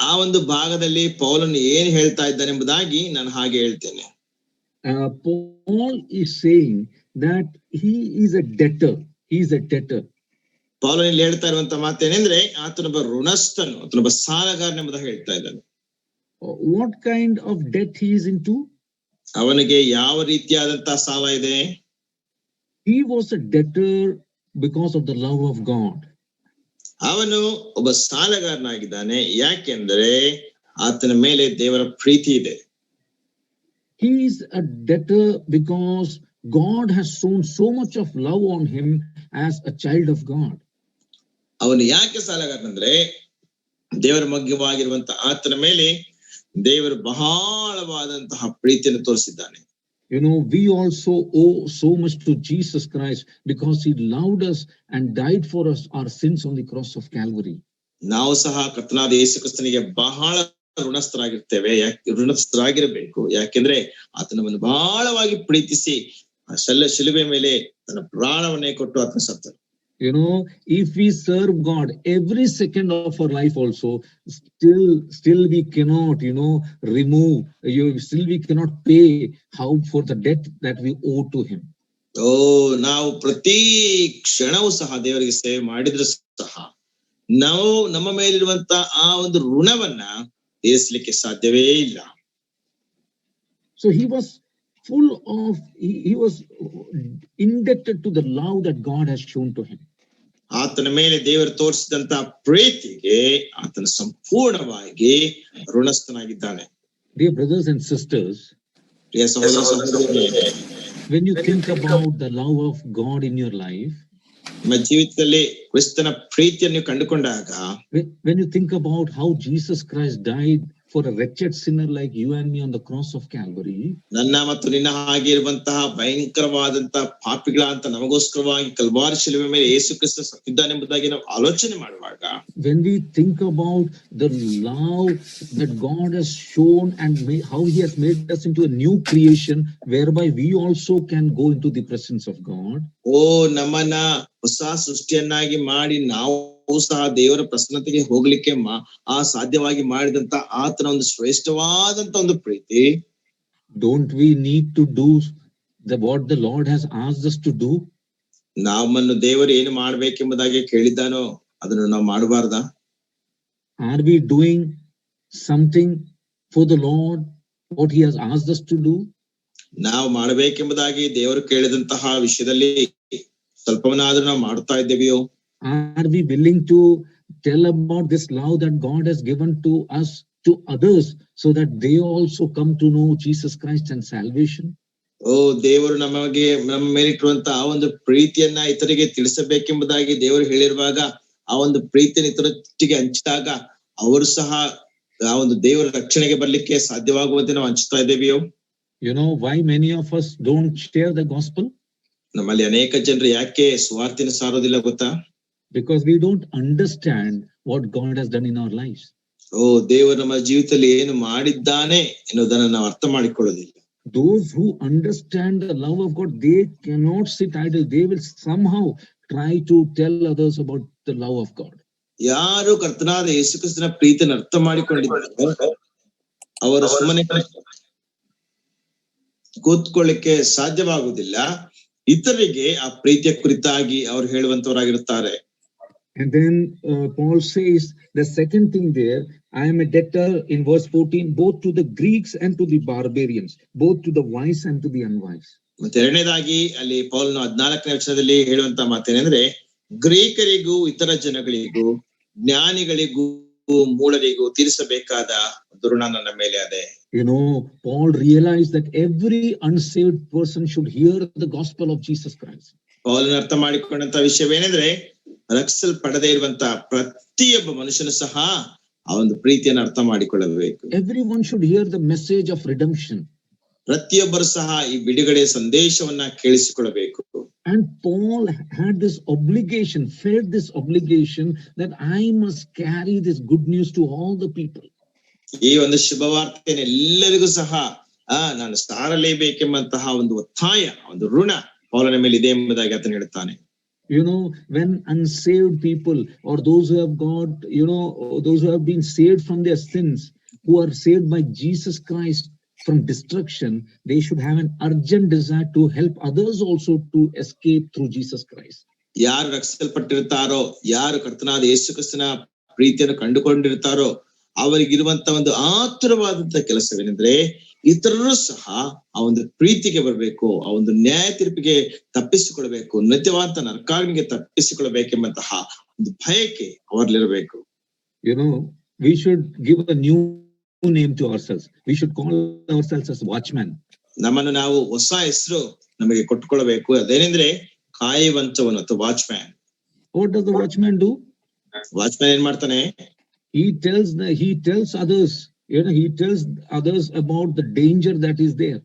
ಆ ಒಂದು ಭಾಗದಲ್ಲಿ ಪೌಲನು ಏನು ಹೇಳ್ತಾ ಇದ್ದಾನೆ ಎಂಬುದಾಗಿ ನಾನು ಹಾಗೆ ಹೇಳ್ತೇನೆ. Paul is saying that he is a debtor. ಪೌಲನಲ್ಲಿ ಹೇಳ್ತಾ ಇರುವಂತ ಮಾತೇನೆಂದ್ರೆ, ಆತನೊಬ್ಬ ಋಣಸ್ಥನು, ಆತನೊಬ್ಬ ಸಾಲಗಾರನೆಂಬುದಾಗಿ ಹೇಳ್ತಾ ಇದ್ದಾನೆ. what kind of debt he is into? ಅವನಿಗೆ ಯಾವ ರೀತಿಯಾದಂತಹ ಸಾಲ ಇದೆ? He was a debtor because of the love of God. ಅವನು ಒಬ್ಬ ಸಾಲಗಾರನಾಗಿದ್ದಾನೆ, ಯಾಕೆಂದ್ರೆ ಆತನ ಮೇಲೆ ದೇವರ ಪ್ರೀತಿ ಇದೆ. He is a debtor because God has shown so much of love on him as a child of God. ಅವನು ಯಾಕೆ ಸಾಲಗಾರನಂದ್ರೆ ದೇವರ ಮಗ್ಗವಾಗಿರುವಂತ ಆತನ ಮೇಲೆ ದೇವರು ಬಹಳವಾದಂತಹ ಪ್ರೀತಿಯನ್ನು ತೋರಿಸಿದ್ದಾನೆ. You know, we also owe so much to Jesus Christ because he loved us and died for us our sins on the cross of Calvary. ನಾವು ಸಹ ಕರ್ತನಾದ ಯೇಸು ಕ್ರಿಸ್ತನಿಗೆ ಬಹಳ ಋಣಸ್ಥರಾಗಿರಬೇಕು, ಯಾಕೆಂದ್ರೆ ಆತ ನಮ್ಮನ್ನು ಬಹಳವಾಗಿ ಪ್ರೀತಿಸಿ ಶಿಲುಬೆ ಮೇಲೆ ತನ್ನ ಪ್ರಾಣವನ್ನೇ ಕೊಟ್ಟು ಆತನ ಸತ್ತನು. You know, if we serve God every second of our life also, still we cannot, still we cannot pay how for the debt that we owe to him. ನಾವು ಪ್ರತಿ ಕ್ಷಣವೂ ಸಹ ದೇವರಿಗೆ ಸೇವೆ ಮಾಡಿದ್ರು ಸಹ ನಾವು ನಮ್ಮ ಮೇಲಿರುವಂತ ಆ ಒಂದು ಋಣವನ್ನ ತೀರಿಸಲಿಕ್ಕೆ ಸಾಧ್ಯವೇ ಇಲ್ಲ. So he was full of, he was indebted to the love that God has shown to him. ಆತನ ಮೇಲೆ ದೇವರು ತೋರಿಸಿದಂತ ಪ್ರೀತಿಗೆ ಆತನ ಸಂಪೂರ್ಣವಾಗಿ ಋಣಸ್ಥನಾಗಿದ್ದಾನೆ. Dear brothers and sisters, when you think about the love of God in your life, ನಿಮ್ಮ ಜೀವಿತದಲ್ಲಿ ಕ್ರಿಸ್ತನ ಪ್ರೀತಿಯನ್ನು ಕಂಡುಕೊಂಡಾಗ, when you think about how Jesus Christ died for a wretched sinner like you and me on the cross of Calvary, ನನ್ನ ಮತ್ತು ನಿನ್ನ ಹಾಗೆ ಇರುವಂತಹ ಭಯಂಕರವಾದಂತಹ ಪಾಪಿಗಳ ಅಂತ ನಮಗೋಸ್ಕರವಾಗಿ ಕಲ್ವಾರಿ ಶಿಲುಬೆ ಮೇಲೆ ಯೇಸು ಕ್ರಿಸ್ತ ಸತ್ತಿದ್ದಾನೆಂಬುದಾಗಿ ನಾವು ಆಲೋಚನೆ ಮಾಡುವಾಗ, when we think about the love that God has shown and how he has made us into a new creation whereby we also can go into the presence of God, ನಮ್ಮನ್ನ ಹೊಸ ಸೃಷ್ಟಿಯನ್ನಾಗಿ ಮಾಡಿ ನಾವು ಸಹ ದೇವರ ಪ್ರಸನ್ನತೆಗೆ ಹೋಗ್ಲಿಕ್ಕೆ ಸಾಧ್ಯವಾಗಿ ಮಾಡಿದಂತ ಆತನ ಒಂದು ಶ್ರೇಷ್ಠವಾದಂತ ಒಂದು ಪ್ರೀತಿ, don't we need to do what the Lord has asked us to do? ನಮ್ಮನ್ನು ದೇವರು ಏನು ಮಾಡ್ಬೇಕೆಂಬುದಾಗಿ ಕೇಳಿದ್ದಾನೋ ಅದನ್ನು ನಾವು ಮಾಡಬಾರ್ದಾ? Are we doing something for the Lord what he has asked us to do? ನಾವು ಮಾಡಬೇಕೆಂಬುದಾಗಿ ದೇವರು ಕೇಳಿದಂತಹ ವಿಷಯದಲ್ಲಿ ಸ್ವಲ್ಪವನ್ನಾದ್ರೂ ನಾವು ಮಾಡ್ತಾ ಇದ್ದೇವೆಯೋ? Are we willing to tell about this love that God has given to us to others so that they also come to know Jesus Christ and salvation? ದೇವರು ನಮ್ಮ ಮೇಲಿಟ್ಟಿರುವಂತ ಆ ಒಂದು ಪ್ರೀತಿಯನ್ನ ಇತರಿಗೆ ತಿಳಿಸಬೇಕೆಂಬುದಾಗಿ ದೇವರು ಹೇಳಿರುವಾಗ ಆ ಒಂದು ಪ್ರೀತಿಯನ್ನು ಇತರೊಟ್ಟಿಗೆ ಹಂಚಿದಾಗ ಅವರು ಸಹ ಆ ಒಂದು ದೇವರ ರಕ್ಷಣೆಗೆ ಬರ್ಲಿಕ್ಕೆ ಸಾಧ್ಯವಾಗುವಂತೆ ನಾವು ಹಂಚ್ತಾ ಇದ್ದೇವೆಯೋ? You know why many of us don't share the gospel? ನಮ್ಮಲ್ಲಿ ಅನೇಕ ಜನರು ಯಾಕೆ ಸುವಾರ್ತೆಯನ್ನು ಸಾರೋದಿಲ್ಲ ಗೊತ್ತಾ? Because we don't understand what God has done in our lives. ದೇವರು ನಮ್ಮ ಜೀವಿತದಲ್ಲಿ ಏನು ಮಾಡಿದ್ದಾನೆ ಎನ್ನುವುದನ್ನು ನಾವು ಅರ್ಥ ಮಾಡಿಕೊಳ್ಳೋದಿಲ್ಲ. Those who understand the love of God, they cannot sit idle. They will somehow try to tell others about the love of God. ಯಾರು ಕರ್ತನಾದ ಯೇಸು ಕ್ರಿಸ್ತನ ಪ್ರೀತಿಯನ್ನು ಅರ್ಥ ಮಾಡಿಕೊಂಡಿದ್ದಾರೆ ಅವರು ಸುಮ್ಮನೆ ಕೂತ್ಕೊಳ್ಳಿಕ್ಕೆ ಸಾಧ್ಯವಾಗುವುದಿಲ್ಲ. ಇತರಿಗೆ ಆ ಪ್ರೀತಿಯ ಕುರಿತಾಗಿ ಅವರು ಹೇಳುವಂತವರಾಗಿರುತ್ತಾರೆ. And then Paul says the second thing there, I am a debtor in verse 14, both to the Greeks and to the barbarians, both to the wise and to the unwise. ಮತ್ತೆ ಎರಡನೇದಾಗಿ ಅಲ್ಲಿ ಪೌಲನು 14ನೇ ವಚನದಲ್ಲಿ ಹೇಳುವಂತ ಮಾತೇನೆಂದ್ರೆ, ಗ್ರೀಕರಿಗೂ ಇತರ ಜನಗಳಿಗೂ ಜ್ಞಾನಿಗಳಿಗೂ ಮೂಢರಿಗೂ ತೀರಿಸಬೇಕಾದ ಋಣ ನನ್ನ ಮೇಲೆ ಅದೇ. You know, Paul realized that every unsaved person should hear the gospel of Jesus Christ. ಪೌಲನು ಅರ್ಥ ಮಾಡಿಕೊಂಡಂತ ವಿಷಯವೇನೆಂದ್ರೆ, ರಕ್ಷಿಸಲ್ಪಡದೇ ಇರುವಂತ ಪ್ರತಿಯೊಬ್ಬ ಮನುಷ್ಯನು ಸಹ ಆ ಒಂದು ಪ್ರೀತಿಯನ್ನು ಅರ್ಥ ಮಾಡಿಕೊಳ್ಳಬೇಕು. Everyone should hear the message of redemption. ಪ್ರತಿಯೊಬ್ಬರು ಸಹ ಈ ಬಿಡುಗಡೆ ಸಂದೇಶವನ್ನ ಕೇಳಿಸಿಕೊಳ್ಳಬೇಕು. And Paul had this obligation, felt this obligation that I must carry this good news to all the people. ಈ ಒಂದು ಶುಭವಾರ್ತೆಯನ್ನು ಎಲ್ಲರಿಗೂ ಸಹ ನಾನು ಸಾರಲೇಬೇಕೆಂಬಂತಹ ಒಂದು ಒತ್ತಾಯ, ಒಂದು ಋಣ ಪೌಲನ ಮೇಲೆ ಇದೆ ಎಂಬುದಾಗಿ ಆತನು ಹೇಳ್ತಾನೆ. You know, when unsaved people or those who have got, those who have been saved from their sins, who are saved by Jesus Christ from destruction, they should have an urgent desire to help others also to escape through Jesus Christ. ಯಾರು ರಕ್ಷಿಸಲ್ಪಟ್ಟಿರ್ತಾರೋ, ಯಾರು ಕರ್ತನಾದ ಯೇಸು ಕ್ರಿಸ್ತನ ಪ್ರೀತಿಯನ್ನು ಕಂಡುಕೊಂಡಿರ್ತಾರೋ ಅವರಿಗಿರುವಂತ ಒಂದು ಆತುರವಾದಂತ ಕೆಲಸವೇನೆಂದ್ರೆ ಇತರರು ಸಹ ಆ ಒಂದು ಪ್ರೀತಿಗೆ ಬರಬೇಕು, ಆ ಒಂದು ನ್ಯಾಯ ತೀರ್ಪಿಗೆ ತಪ್ಪಿಸಿಕೊಳ್ಬೇಕು, ನಿತ್ಯವಾದ ನರಕಾಗ್ನಿಗೆ ತಪ್ಪಿಸಿಕೊಳ್ಳಬೇಕೆಂಬಂತಹ ಒಂದು ಬಯಕೆ ಅವರಲ್ಲಿರಬೇಕು. You know, we should give a new name to ourselves. We should call ourselves as watchmen. ನಮ್ಮನ್ನು ನಾವು ಹೊಸ ಹೆಸರು ನಮಗೆ ಕೊಟ್ಟುಕೊಳ್ಳಬೇಕು. ಅದೇನೆಂದ್ರೆ ಕಾಯುವಂತವನು ಅಥವಾ watchman. What does the watchman do? Watchman ಏನ್ ಮಾಡ್ತಾನೆ? He tells others, you know, he tells others about the danger that is there.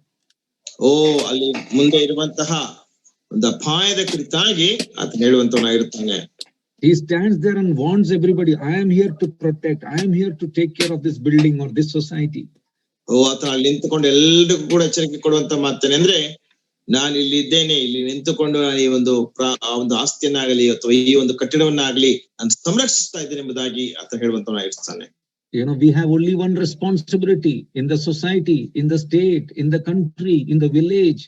ಅಲ್ಲಿ ಮುಂದೆ ಇರುವಂತಹ ಒಂದು ಅಪಾಯದ ಕುರಿತಾಗಿ ಆತನ ಹೇಳುವಂತವನಾಗಿರುತ್ತಾನೆ. He stands there and warns everybody, I am here to protect, I am here to take care of this building or this society. ಆತನ ಅಲ್ಲಿ ನಿಂತುಕೊಂಡು ಎಲ್ರಿಗೂ ಕೂಡ ಎಚ್ಚರಿಕೆ ಕೊಡುವಂತ ಮಾತೇನೆ ಅಂದ್ರೆ, ನಾನು ಇಲ್ಲಿ ಇದ್ದೇನೆ, ಇಲ್ಲಿ ನಿಂತುಕೊಂಡು ನಾನು ಈ ಒಂದು ಆಸ್ತಿಯನ್ನಾಗಲಿ ಅಥವಾ ಈ ಒಂದು ಕಟ್ಟಡವನ್ನಾಗಲಿ ನಾನು ಸಂರಕ್ಷಿಸ್ತಾ ಇದ್ದೇನೆ ಎಂಬುದಾಗಿ ಆತ ಹೇಳುವಂತವನಾಗಿರ್ತಾನೆ. You know, we have only one responsibility in the society, in the state, in the country, in the village,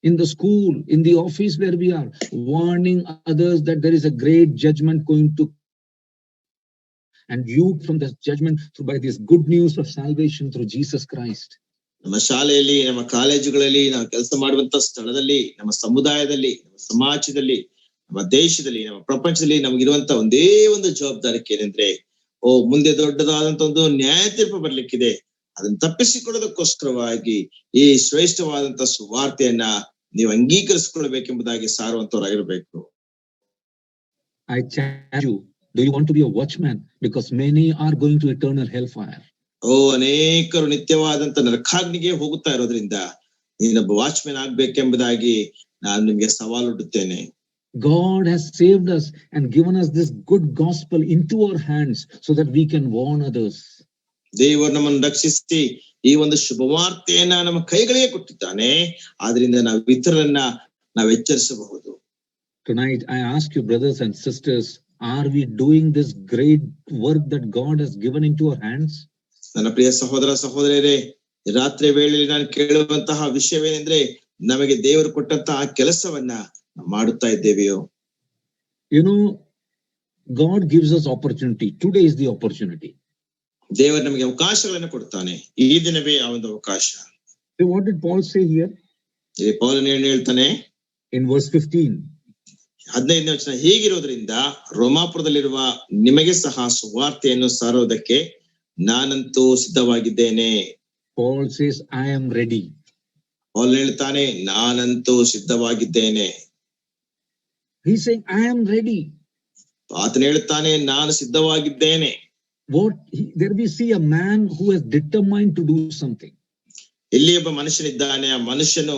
in the school, in the office where we are, warning others that there is a great judgment going to, and you from this judgment by this good news of salvation through Jesus Christ. ನಮ್ಮ ಶಾಲೆಯಲ್ಲಿ, ನಮ್ಮ ಕಾಲೇಜುಗಳಲ್ಲಿ, ನಾವು ಕೆಲಸ ಮಾಡುವಂತ ಸ್ಥಳದಲ್ಲಿ, ನಮ್ಮ ಸಮುದಾಯದಲ್ಲಿ, ನಮ್ಮ ಸಮಾಜದಲ್ಲಿ, ನಮ್ಮ ದೇಶದಲ್ಲಿ, ನಮ್ಮ ಪ್ರಪಂಚದಲ್ಲಿ ನಮಗಿರುವಂತ ಒಂದೇ ಒಂದು ಜವಾಬ್ದಾರಿಕೆ ಏನೆಂದ್ರೆ, ಮುಂದೆ ದೊಡ್ಡದಾದಂತ ಒಂದು ನ್ಯಾಯ ತೀರ್ಪು ಬರ್ಲಿಕ್ಕಿದೆ. ಅದನ್ನ ತಪ್ಪಿಸಿಕೊಳ್ಳೋದಕ್ಕೋಸ್ಕರವಾಗಿ ಈ ಶ್ರೇಷ್ಠವಾದಂತ ಸುವಾರ್ತೆಯನ್ನ ನೀವು ಅಂಗೀಕರಿಸಿಕೊಳ್ಬೇಕೆಂಬುದಾಗಿ ಸಾರುವಂತವರಾಗಿರ್ಬೇಕು. I challenge you, do you want to be a watchman? Because many are going to eternal hellfire. ಅನೇಕರು ನಿತ್ಯವಾದಂತ ನರಕಾಗ್ನಿಗೆ ಹೋಗುತ್ತಾ ಇರೋದ್ರಿಂದ ನೀನೊಬ್ಬ ವಾಚ್ಮ್ಯಾನ್ ಆಗ್ಬೇಕೆಂಬುದಾಗಿ ನಾನು ನಿಮ್ಗೆ ಸವಾಲೊಡ್ಡುತ್ತೇನೆ. God has saved us and given us this good gospel into our hands so that we can warn others. ದೇವರು ನಮ್ಮನ್ನು ರಕ್ಷಿಸಿ ಈ ಒಂದು ಶುಭವಾರ್ತೆಯನ್ನ ನಮ್ಮ ಕೈಗಳಿಗೆ ಕೊಟ್ಟಿದ್ದಾನೆ. ಆದ್ರಿಂದ ನಾವು ಇತರರನ್ನ ನಾವು ಎಚ್ಚರಿಸಬಹುದು. Tonight I ask you, brothers and sisters, are we doing this great work that God has given into our hands? ನನ್ನ ಪ್ರಿಯ ಸಹೋದರ ಸಹೋದರಿಯರೇ, ರಾತ್ರಿ ವೇಳೆಯಲ್ಲಿ ನಾನು ಕೇಳುವಂತಹ ವಿಷಯವೇನೆಂದ್ರೆ, ನಮಗೆ ದೇವರು ಕೊಟ್ಟಂತಹ ಕೆಲಸವನ್ನ ಮಾಡುತ್ತಾ ಇದ್ದೇವೆಯೋ? You know, God gives us opportunity. Today is the opportunity. ದೇವರು ನಮಗೆ ಅವಕಾಶಗಳನ್ನು ಕೊಡ್ತಾನೆ. ಈ ದಿನವೇ ಆ ಒಂದು ಅವಕಾಶ. So what did Paul say here? ಪೌಲನು ಹೇಳ್ತಾನೆ in verse 15. 15ನೇ ವಚನ, ಹೀಗಿರೋದ್ರಿಂದ ರೋಮಾಪುರದಲ್ಲಿರುವ ನಿಮಗೆ ಸಹ ಸುವಾರ್ತೆಯನ್ನು ಸಾರುವುದಕ್ಕೆ ನಾನಂತೂ ಸಿದ್ಧವಾಗಿದ್ದೇನೆ. Paul says, I am ready. ಪೌಲನು ಹೇಳ್ತಾನೆ, ನಾನಂತೂ ಸಿದ್ಧವಾಗಿದ್ದೇನೆ. He's saying, I am ready. ಆತನು ಹೇಳ್ತಾನೆ, ನಾನು ಸಿದ್ಧವಾಗಿದ್ದೇನೆ. There we see a man who has determined to do something. ಇಲ್ಲಿ ಒಬ್ಬ ಮನುಷ್ಯನಿದ್ದಾನೆ. ಆ ಮನುಷ್ಯನು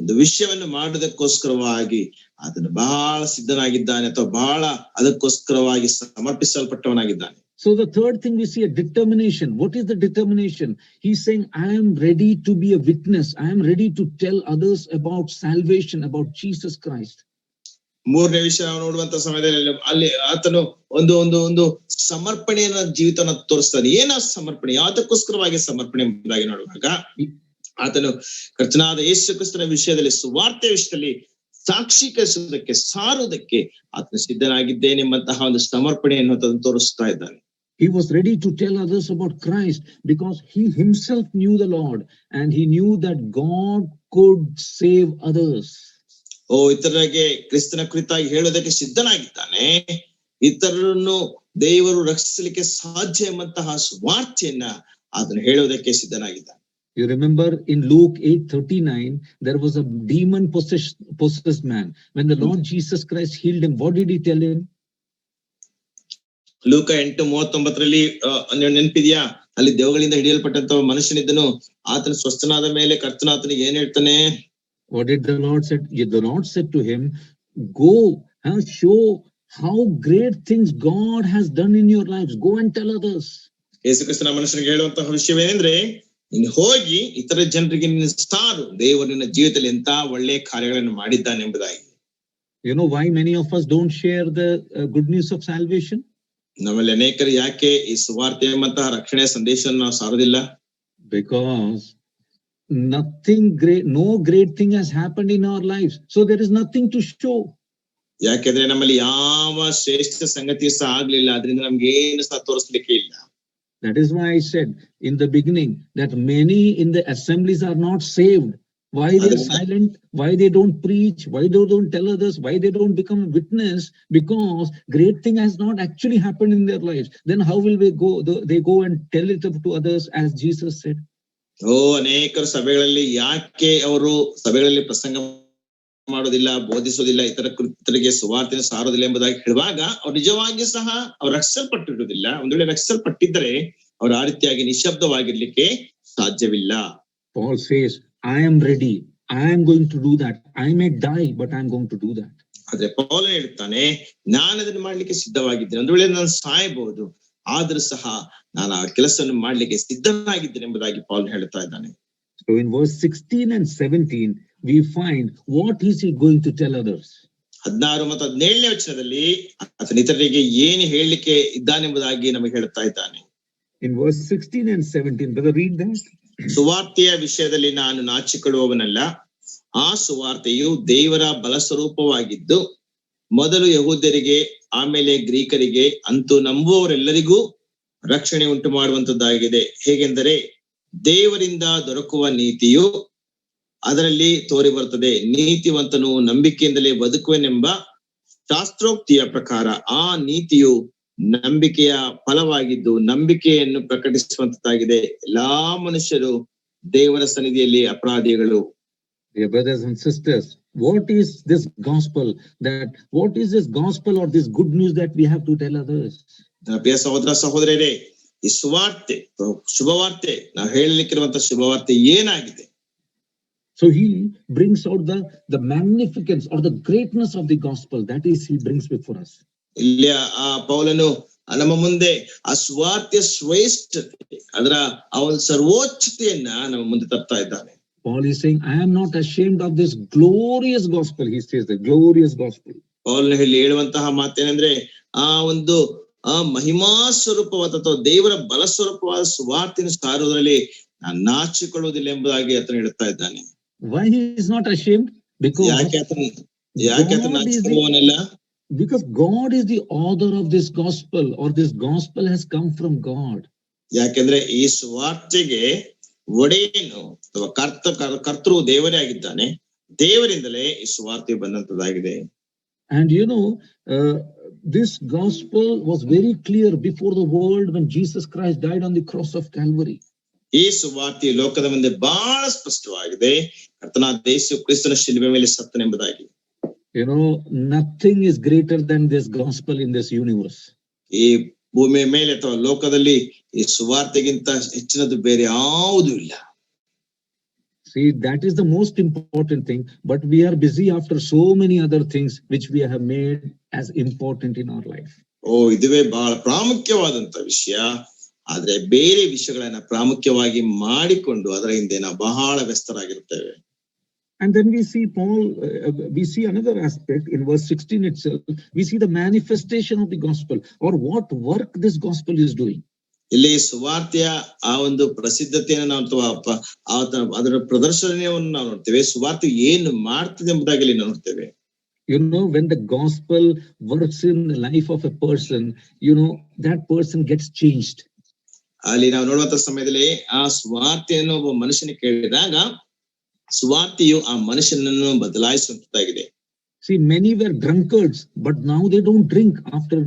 ಒಂದು ವಿಷಯವನ್ನು ಮಾಡುವುದಕ್ಕೋಸ್ಕರವಾಗಿ ಅದನ್ನು ಬಹಳ ಸಿದ್ಧನಾಗಿದ್ದಾನೆ, ಅಥವಾ ಬಹಳ ಅದಕ್ಕೋಸ್ಕರವಾಗಿ ಸಮರ್ಪಿಸಲ್ಪಟ್ಟವನಾಗಿದ್ದಾನೆ. So the third thing we see a determination. What is the determination? He's saying, I am ready to be a witness. I am ready to tell others about salvation, about Jesus Christ. ಮೂರನೇ ವಿಷಯ ನಾವು ನೋಡುವಂತ ಸಮಯದಲ್ಲಿ ಅಲ್ಲಿ ಆತನು ಒಂದು ಒಂದು ಒಂದು ಸಮರ್ಪಣೆಯನ್ನ ಜೀವಿತನ ತೋರಿಸ್ತಾನೆ. ಏನ ಸಮರ್ಪಣೆ, ಯಾತಕ್ಕೋಸ್ಕರವಾಗಿ ಸಮರ್ಪಣೆ ಎಂಬುದಾಗಿ ನೋಡುವಾಗ ಆತನು ಕರ್ತನಾದ ಯೇಸು ಕ್ರಿಸ್ತನ ವಿಷಯದಲ್ಲಿ, ಸುವಾರ್ತೆ ವಿಷಯದಲ್ಲಿ ಸಾಕ್ಷೀಕರಿಸುವುದಕ್ಕೆ, ಸಾರುವುದಕ್ಕೆ ಆತನು ಸಿದ್ಧನಾಗಿದ್ದೇನೆ ಎಂಬಂತಹ ಒಂದು ಸಮರ್ಪಣೆಯನ್ನು ತೋರಿಸ್ತಾ ಇದ್ದಾನೆ. He was ready to tell others about Christ because he himself knew the Lord and he knew that God could save others. ಇತರರಿಗೆ ಕ್ರಿಸ್ತನ ಕುರಿತಾಗಿ ಹೇಳೋದಕ್ಕೆ ಸಿದ್ಧನಾಗಿದ್ದಾನೆ. ಇತರರನ್ನು ದೇವರು ರಕ್ಷಿಸಲಿಕ್ಕೆ ಸಾಧ್ಯ ಎಂಬಂತಹ ಸುವಾರ್ತೆಯನ್ನ ಅದನ್ನು ಹೇಳೋದಕ್ಕೆ ಸಿದ್ಧನಾಗಿದ್ದಾನೆ. You remember in Luke 8:39, there was a demon possessed man. When the Lord Jesus Christ healed him, what did he tell him? ಲೂಕ 8:39ರಲ್ಲಿ ನೆನಪಿದ್ಯಾ? ಅಲ್ಲಿ ದೆವ್ವಗಳಿಂದ ಹಿಡಿಯಲ್ಪಟ್ಟಂತ ಮನುಷ್ಯನಿದ್ದನು. ಆತನ ಸ್ವಸ್ಥನಾದ ಮೇಲೆ ಕರ್ತನಾತನಿಗೆ ಏನ್ ಹೇಳ್ತಾನೆ? What did the Lord said? The Lord said to him, go and show how great things God has done in your lives. Go and tell others. ಯೇಸು ಕ್ರಿಸ್ತನ ಮನುಷ್ಯನಿಗೆ ಹೇಳುವಂತಹ ವಿಷಯವೇನೆಂದ್ರೆ, ನೀನು ಹೋಗಿ ಇತರ ಜನರಿಗೆ ನಿನ್ನ ಸಾರು, ದೇವರು ನಿನ್ನ ಜೀವಿತದಲ್ಲಿ ಎಂತ ಒಳ್ಳೆಯ ಕಾರ್ಯಗಳನ್ನು ಮಾಡಿದ್ದಾನೆ ಎಂಬುದಾಗಿ. You know why many of us don't share the good news of salvation? ನಮ್ಮಲ್ಲಿ ಅನೇಕರು ಯಾಕೆ ಈ ಸುವಾರ್ತೆ ಎಂಬಂತಹ ರಕ್ಷಣೆಯ ಸಂದೇಶವನ್ನು ನಾವು ಸಾರೋದಿಲ್ಲ? Because nothing great, no great thing has happened in our lives, so there is nothing to show. ಯಾಕೆಂದ್ರೆ ನಮ್ಮಲ್ಲಿ ಯಾವ ಶ್ರೇಷ್ಠ ಸಂಗತಿ ಸಹ ಆಗ್ಲಿಲ್ಲ, ಅದರಿಂದ ನಮ್ಗೆ ಏನು ಸಹ ತೋರಿಸ್ಲಿಕ್ಕೆ ಇಲ್ಲ. That is why I said in the beginning that many in the assemblies are not saved. Why they are silent? Why they don't preach? Why they don't tell others? Why they don't become witness? Because great thing has not actually happened in their lives. Then how will they go and tell it to others, as Jesus said? ಅನೇಕರು ಸಭೆಗಳಲ್ಲಿ ಯಾಕೆ ಅವರು ಸಭೆಗಳಲ್ಲಿ ಪ್ರಸಂಗ ಮಾಡೋದಿಲ್ಲ, ಬೋಧಿಸೋದಿಲ್ಲ, ಇತರರಿಗೆ ಸುವಾರ್ತೆಯನ್ನು ಸಾರೋದಿಲ್ಲ ಎಂಬುದಾಗಿ ಹೇಳುವಾಗ ಅವ್ರು ನಿಜವಾಗಿ ಸಹ ಅವ್ರು ರಕ್ಷಿಸಲ್ಪಟ್ಟಿರುವುದಿಲ್ಲ. ಒಂದು ವೇಳೆ ರಕ್ಷಿಸಲ್ಪಟ್ಟಿದ್ದರೆ ಅವ್ರು ಆ ರೀತಿಯಾಗಿ ನಿಶಬ್ದವಾಗಿರ್ಲಿಕ್ಕೆ ಸಾಧ್ಯವಿಲ್ಲ. Paul says, I am ready. I am going to do that. I may die, but I am going to do that. ಆದ್ರೆ ಪೌಲ ಹೇಳ್ತಾನೆ, ನಾನು ಅದನ್ನು ಮಾಡ್ಲಿಕ್ಕೆ ಸಿದ್ಧವಾಗಿದ್ದೇನೆ. ಒಂದು ವೇಳೆ ನಾನು ಸಾಯಬಹುದು, ಆದ್ರೂ ಸಹ ನಾನು ಆ ಕೆಲಸವನ್ನು ಮಾಡ್ಲಿಕ್ಕೆ ಸಿದ್ಧನಾಗಿದ್ದೇನೆ ಎಂಬುದಾಗಿ ಪೌಲ್ ಹೇಳ್ತಾ ಇದ್ದಾನೆ. So in verse 16 and 17, we find what is he going to tell others. 16 ಮತ್ತು 17ನೇ ವಚನದಲ್ಲಿ ಆತನ ಇತರರಿಗೆ ಏನು ಹೇಳಲಿಕ್ಕೆ ಇದ್ದಾನೆಂಬುದಾಗಿ ನಮಗೆ ಹೇಳ್ತಾ ಇದ್ದಾನೆ. In verse 16 and 17, brother, read that. ಸುವಾರ್ತೆಯ ವಿಷಯದಲ್ಲಿ ನಾನು ನಾಚಿಕೊಳ್ಳುವವನಲ್ಲ. ಆ ಸುವಾರ್ತೆಯು ದೇವರ ಬಲ ಸ್ವರೂಪವಾಗಿದ್ದು ಮೊದಲು ಯಹೂದ್ಯರಿಗೆ ಆಮೇಲೆ ಗ್ರೀಕರಿಗೆ ಅಂತೂ ನಂಬುವವರೆಲ್ಲರಿಗೂ ರಕ್ಷಣೆ ಉಂಟು ಮಾಡುವಂತದ್ದಾಗಿದೆ. ಹೇಗೆಂದರೆ ದೇವರಿಂದ ದೊರಕುವ ನೀತಿಯು ಅದರಲ್ಲಿ ತೋರಿ ಬರುತ್ತದೆ. ನೀತಿವಂತನು ನಂಬಿಕೆಯಿಂದಲೇ ಬದುಕುವೆನೆಂಬ ಶಾಸ್ತ್ರೋಕ್ತಿಯ ಪ್ರಕಾರ ಆ ನೀತಿಯು ನಂಬಿಕೆಯ ಫಲವಾಗಿದ್ದು ನಂಬಿಕೆಯನ್ನು ಪ್ರಕಟಿಸುವಂತದ್ದಾಗಿದೆ. ಎಲ್ಲಾ ಮನುಷ್ಯರು ದೇವರ ಸನ್ನಿಧಿಯಲ್ಲಿ ಅಪರಾಧಿಗಳು. Dear brothers and sisters, what is this gospel or this good news that we have to tell others? ಪ್ರಿಯ ಸಹೋದರ ಸಹೋದರಿಯರೇ, ಈ ಸುವಾರ್ತೆ, ಶುಭವಾರ್ತೆ, ನಾವು ಹೇಳಲಿಕ್ಕಿರುವಂತಹ ಶುಭವಾರ್ತೆ ಏನಾಗಿದೆ? So he brings out the magnificence or the greatness of the gospel. That is, he brings before us. ಇಲ್ಲಿ ಆ ಪೌಲನು ನಮ್ಮ ಮುಂದೆ ಆ ಸುವಾರ್ತೆಯ ಶ್ರೇಷ್ಠತೆ, ಅದರ ಆ ಒಂದು ಸರ್ವೋಚ್ಚತೆಯನ್ನ ನಮ್ಮ ಮುಂದೆ ತರ್ತಾ ಇದ್ದಾನೆ. Paul is saying, I am not ashamed of this glorious gospel. He says the glorious gospel. ಪೌಲನು ಹೇಳುವಂತಹ ಮಾತೇನೆಂದ್ರೆ, ಆ ಒಂದು ಮಹಿಮಾ ಸ್ವರೂಪವಾದ ಅಥವಾ ದೇವರ ಬಲ ಸ್ವರೂಪವಾದ ಸುವಾರ್ತೆಯನ್ನು ಸಾರುವುದರಲ್ಲಿ ನಾನು ನಾಚಿಕೊಳ್ಳುವುದಿಲ್ಲ ಎಂಬುದಾಗಿ ಆತನು ಹೇಳ್ತಾ ಇದ್ದಾನೆ. Why he is not ashamed? Because ನಾಚಿಕೊಳ್ಳುವವನಲ್ಲ. Because God is the author of this gospel, or this gospel has come from God. ಯಾಕೆಂದ್ರೆ ಈ ಸುವಾರ್ತೆಗೆ ಒಡೆಯನು ಅಥವಾ ಕರ್ತೃ ದೇವರೇ ಆಗಿದ್ದಾನೆ. ದೇವರಿಂದಲೇ ಈ ಸುವಾರ್ತೆ ಬಂದಂತದಾಗಿದೆ. And you know, this gospel was very clear before the world when Jesus Christ died on the cross of Calvary. ಈ ಸುವಾರ್ತೆ ಲೋಕದ ಮುಂದೆ ಬಹಳ ಸ್ಪಷ್ಟವಾಗಿದೆ, ಕರ್ತನಾದ ಯೇಸು ಕ್ರಿಸ್ತನ ಶಿಲುಬೆ ಮೇಲೆ ಸತ್ತನೆಂಬುದಾಗಿ. You know, nothing is greater than this gospel in this universe. ಈ ಭೂಮಿಯ ಮೇಲೆ ಅಥವಾ ಲೋಕದಲ್ಲಿ ಈ ಸುವಾರ್ತೆಗಿಂತ ಹೆಚ್ಚಿನದು ಬೇರೆ ಯಾವುದೂ ಇಲ್ಲ. See, that is the most important thing, but we are busy after so many other things which we have made as important in our life. ಇದುವೇ ಬಹಳ ಪ್ರಾಮುಖ್ಯವಾದಂತ ವಿಷಯ. ಆದ್ರೆ ಬೇರೆ ವಿಷಯಗಳನ್ನ ಪ್ರಾಮುಖ್ಯವಾಗಿ ಮಾಡಿಕೊಂಡು ಅದರ ಹಿಂದೆ ನಾವು ಬಹಳ ವ್ಯಸ್ತರಾಗಿರ್ತೇವೆ. And then we see we see another aspect in verse 16 itself. We see the manifestation of the gospel, or what work this gospel is doing. ಇಲ್ಲಿ ಸುವಾರ್ತೆಯ ಆ ಒಂದು ಪ್ರಸಿದ್ಧತೆಯನ್ನು ನಾವು ಅದರ ಪ್ರದರ್ಶನವನ್ನು ನಾವು ನೋಡ್ತೇವೆ. ಸುವಾರ್ತೆ ಏನು ಮಾಡ್ತದೆ ಎಂಬುದಾಗಿ ಇಲ್ಲಿ ನೋಡ್ತೇವೆ. You know, when the gospel works in the life of a person, you know, that person gets changed. ಅಲ್ಲಿ ನಾವು ನೋಡುವಂತ ಸಮಯದಲ್ಲಿ ಆ ಸುವಾರ್ತೆಯನ್ನು ಒಬ್ಬ ಮನುಷ್ಯನಿಗೆ ಕೇಳಿದಾಗ ಸುವಾರ್ತೆಯು ಆ ಮನುಷ್ಯನನ್ನು ಬದಲಾಯಿಸುವಂತದ್ದಾಗಿದೆ. See, many were drunkards, but now they don't drink after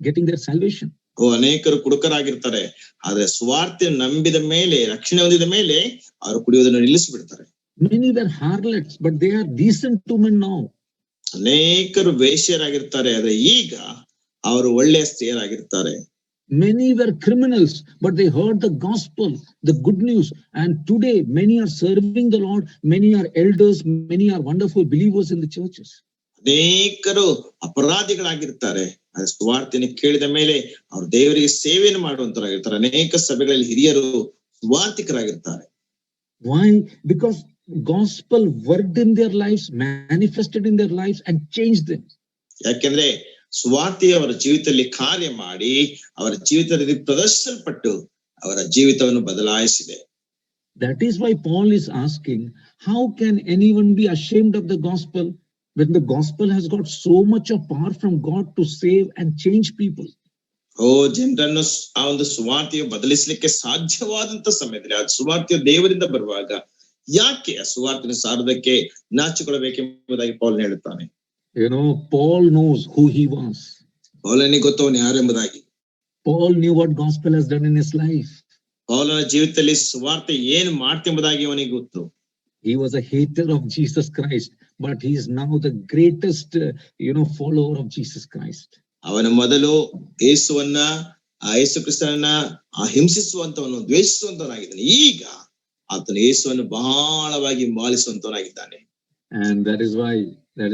getting their salvation. ಅನೇಕರು ಕುಡುಕರಾಗಿರ್ತಾರೆ, ಆದ್ರೆ ಸುವಾರ್ತೆ ನಂಬಿದ ಮೇಲೆ, ರಕ್ಷಣೆ ಹೊಂದಿದ ಮೇಲೆ ಅವರು ಕುಡಿಯೋದನ್ನು ನಿಲ್ಲಿಸಿಬಿಡ್ತಾರೆ. Many were harlots, but they are decent women now. ಅನೇಕರು ವೇಶ್ಯರಾಗಿರ್ತಾರೆ, ಆದ್ರೆ ಈಗ ಅವರು ಒಳ್ಳೆಯ ಸ್ತ್ರೀಯರಾಗಿರ್ತಾರೆ. Many were criminals, but they heard the gospel, the good news, and today many are serving the Lord, many are elders, many are wonderful believers in the churches. ಅನೇಕರು ಅಪರಾಧಿಗಳಾಗಿರ್ತಾರೆ, ಸುವಾರ್ತೆಯನ್ನು ಕೇಳಿದ ಮೇಲೆ ಅವರು ದೇವರಿಗೆ ಸೇವೆಯನ್ನು ಮಾಡುವಂತರಾಗಿರ್ತಾರೆ. ಅನೇಕ ಸಭೆಗಳಲ್ಲಿ ಹಿರಿಯರು ಸುವಾರ್ತಿಕರಾಗಿರ್ತಾರೆ. Why? Because gospel worked in their lives, manifested in their lives, and changed them. ಯಾಕೆಂದ್ರೆ ಸುವಾರ್ತೆ ಅವರ ಜೀವಿತದಲ್ಲಿ ಕಾರ್ಯ ಮಾಡಿ ಅವರ ಜೀವಿತದಲ್ಲಿ ಪ್ರದರ್ಶಿಸಲ್ಪಟ್ಟು ಅವರ ಜೀವಿತವನ್ನು ಬದಲಾಯಿಸಿದೆ. That is why Paul is asking, how can anyone be ashamed of the gospel when the gospel has got so much of power from God to save and change people? ಜನರನ್ನು ಆ ಒಂದು ಸುವಾರ್ತೆಯು ಬದಲಿಸಲಿಕ್ಕೆ ಸಾಧ್ಯವಾದಂತ ಸಮಯದಲ್ಲಿ ಆ ಸುವಾರ್ತೆಯು ದೇವರಿಂದ ಬರುವಾಗ ಯಾಕೆ ಆ ಸುವಾರ್ತೆಯನ್ನು ಸಾರದಕ್ಕೆ ನಾಚಿಕೊಳ್ಳಬೇಕೆಂಬುದಾಗಿ ಪೌಲನು ಹೇಳುತ್ತಾನೆ. Paul knows who he was. ಪೌಲನಿಗೆ ಗೊತ್ತವನು ಯಾರೆಂಬುದಾಗಿ. Paul knew what gospel has done in his life. ಪೌಲನ ಜೀವಿತದಲ್ಲಿ ಸುವಾರ್ತೆ ಏನು ಮಾಡ್ತೆಂಬುದಾಗಿ ಅವನಿಗೆ ಗೊತ್ತು. He was a hater of Jesus Christ, but he is now the greatest, follower of Jesus Christ. ಅವನ ಮೊದಲು ಯೇಸುವನ್ನ ಯೇಸು ಕ್ರಿಸ್ತನನ್ನ ಹಿಂಸಿಸುವಂತವನು, ದ್ವೇಷಿಸುವಂತವನಾಗಿದ್ದಾನೆ. ಈಗ ಆತನು ಯೇಸುವನ್ನು ಬಹಳವಾಗಿ ಹಿಂಬಾಲಿಸುವಂತವನಾಗಿದ್ದಾನೆ. And that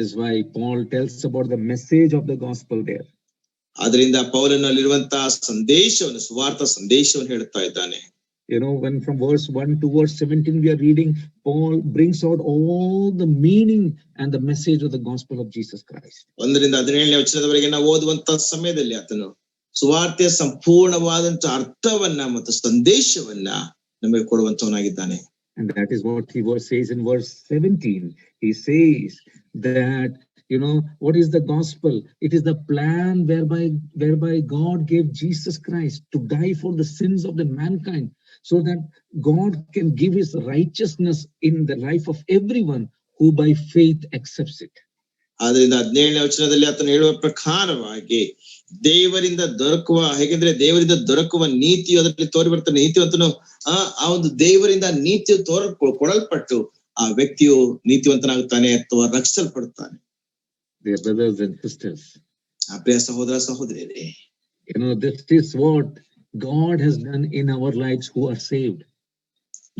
is why Paul tells about the message of the gospel there. ಆದ್ರಿಂದ ಪೌಲನಲ್ಲಿರುವಂತಹ ಸಂದೇಶವನ್ನು, ಸುವಾರ್ಥ ಸಂದೇಶವನ್ನು ಹೇಳುತ್ತಾ ಇದ್ದಾನೆ. When from verse 1 to verse 17 we are reading, Paul brings out all the meaning and the message of the gospel of Jesus Christ. 1ರಿಂದ 17ನೇ ವಚನದವರೆಗೆ ನಾವು ಓದುವಂತ ಸಮಯದಲ್ಲಿ ಆತನು ಸುವಾರ್ತೆಯ ಸಂಪೂರ್ಣವಾದಂತ ಅರ್ಥವನ್ನ ಮತ್ತು ಸಂದೇಶವನ್ನ ನಮಗೆ ಕೊಡುವಂತವನಾಗಿದ್ದಾನೆ. And that is what he says in verse 17. He says that, what is the gospel? It is the plan whereby God gave Jesus Christ to die for the sins of the mankind, so that God can give his righteousness in the life of everyone who by faith accepts it. ಆದ್ರಿಂದ 17ನೇ ವಚನದಲ್ಲಿ ಆತನು ಹೇಳುವ ಪ್ರಕಾರವಾಗಿ ದೇವರಿಂದ ದೊರಕುವ ನೀತಿಯು ಅದರಲ್ಲಿ ತೋರಿ ಬರ್ತಾನೆ. ನೀತಿವಂತನು ಆ ಒಂದು ದೇವರಿಂದ ನೀತಿಯು ಕೊಡಲ್ಪಟ್ಟು ಆ ವ್ಯಕ್ತಿಯು ನೀತಿವಂತನಾಗುತ್ತಾನೆ ಅಥವಾ ರಕ್ಷಿಸಲ್ಪಡುತ್ತಾನೆ. Dear brothers and sisters, ಪ್ರಿಯ ಸಹೋದರ ಸಹೋದರಿಯರೇ, this is what God has done in our lives who are saved.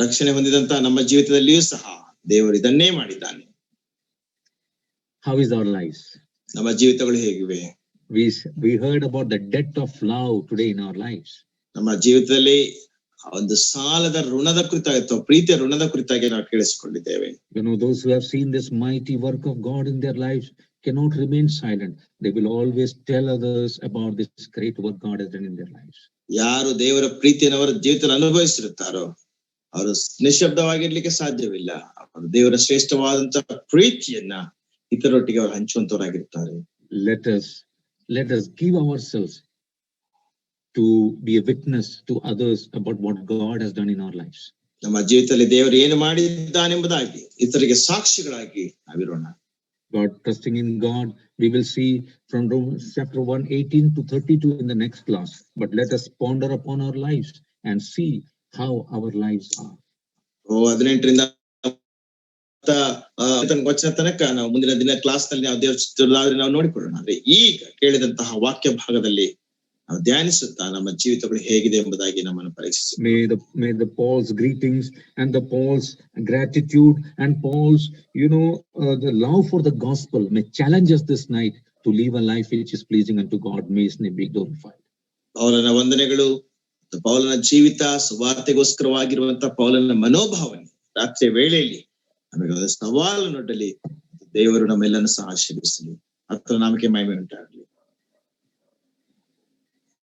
ರಕ್ಷಣೆ ಹೊಂದಿದಂತ ನಮ್ಮ ಜೀವಿತದಲ್ಲಿಯೂ ಸಹ ದೇವರು ಇದನ್ನೇ ಮಾಡಿದ್ದಾನೆ. How is our lives? ನಮ್ಮ ಜೀವಿತಗಳು ಹೇಗಿವೆ? We heard about the debt of love today in our lives. ನಮ್ಮ ಜೀವಿತದಲ್ಲಿ ಒಂದು ಸಾಲದ ಋಣದ ಕುರಿತಾಗಿ ಅಥವಾ ಪ್ರೀತಿಯ ಋಣದ ಕುರಿತಾಗಿ ನಾವು ಕೇಳಿಸಿಕೊಂಡಿದ್ದೇವೆ. Those who have seen this mighty work of God in their lives cannot remain silent. They will always tell others about this great work God has done in their lives. ಯಾರು ದೇವರ ಪ್ರೀತಿಯನ್ನು ಅವರ ಜೀವಿತದಲ್ಲಿ ಅನುಭವಿಸಿರುತ್ತಾರೋ ಅವರು ನಿಶ್ಶಬ್ದವಾಗಿರ್ಲಿಕ್ಕೆ ಸಾಧ್ಯವಿಲ್ಲ. ಅವರು ದೇವರ ಶ್ರೇಷ್ಠವಾದಂತಹ ಪ್ರೀತಿಯನ್ನ ಇತರರೊಟ್ಟಿಗೆ ಅವರು ಹಂಚುವಂತವರಾಗಿರ್ತಾರೆ. Let us give ourselves to be a witness to others about what God has done in our lives. ನಮ್ಮ ಜೀವಿತದಲ್ಲಿ ದೇವರು ಏನು ಮಾಡಿದ್ದಾನೆಂಬುದಾಗಿ ಇತರರಿಗೆ ಸಾಕ್ಷಿಗಳಾಗಿ ನಾವಿರೋಣ. God, trusting in God, we will see from Romans chapter 1:18 to 32 in the next class. But let us ponder upon our lives and see how our lives are. 18ರಿಂದ ವಚನ ತನಕ ನಾವು ಮುಂದಿನ ದಿನ ಕ್ಲಾಸ್ ನಲ್ಲಿ ನಾವು ದೇವರ ನಾವು ನೋಡಿಕೊಳ್ಳೋಣ. ಆದ್ರೆ ಈಗ ಕೇಳಿದಂತಹ ವಾಕ್ಯ ಭಾಗದಲ್ಲಿ ನಾವು ಧ್ಯಾನಿಸುತ್ತಾ ನಮ್ಮ ಜೀವಿತಗಳು ಹೇಗಿದೆ ಎಂಬುದಾಗಿ ನಮ್ಮನ್ನು ಪರೀಕ್ಷಿಸಿ. May the Paul's greetings and the Paul's gratitude and Paul's the love for the gospel may challenge us this night to live a life which is pleasing unto God. May his name be glorified. ಪೌಲನ ವಂದನೆಗಳು, ಪೌಲನ ಜೀವಿತ, ಸುವಾರ್ತೆಗೋಸ್ಕರವಾಗಿರುವಂತಹ ಪೌಲನ ಮನೋಭಾವನೆ ರಾತ್ರಿಯ ವೇಳೆಯಲ್ಲಿ ನಮಗೆ ಸವಾಲು ನೋಡಲಿ. ದೇವರು ನಮ್ಮೆಲ್ಲರನ್ನು ಸಹ ಆಶೀರ್ವದಿಸಲಿ. ಆತನ ನಾಮಕ್ಕೆ ಮಹಿಮೆ ಉಂಟಾಗಲಿ.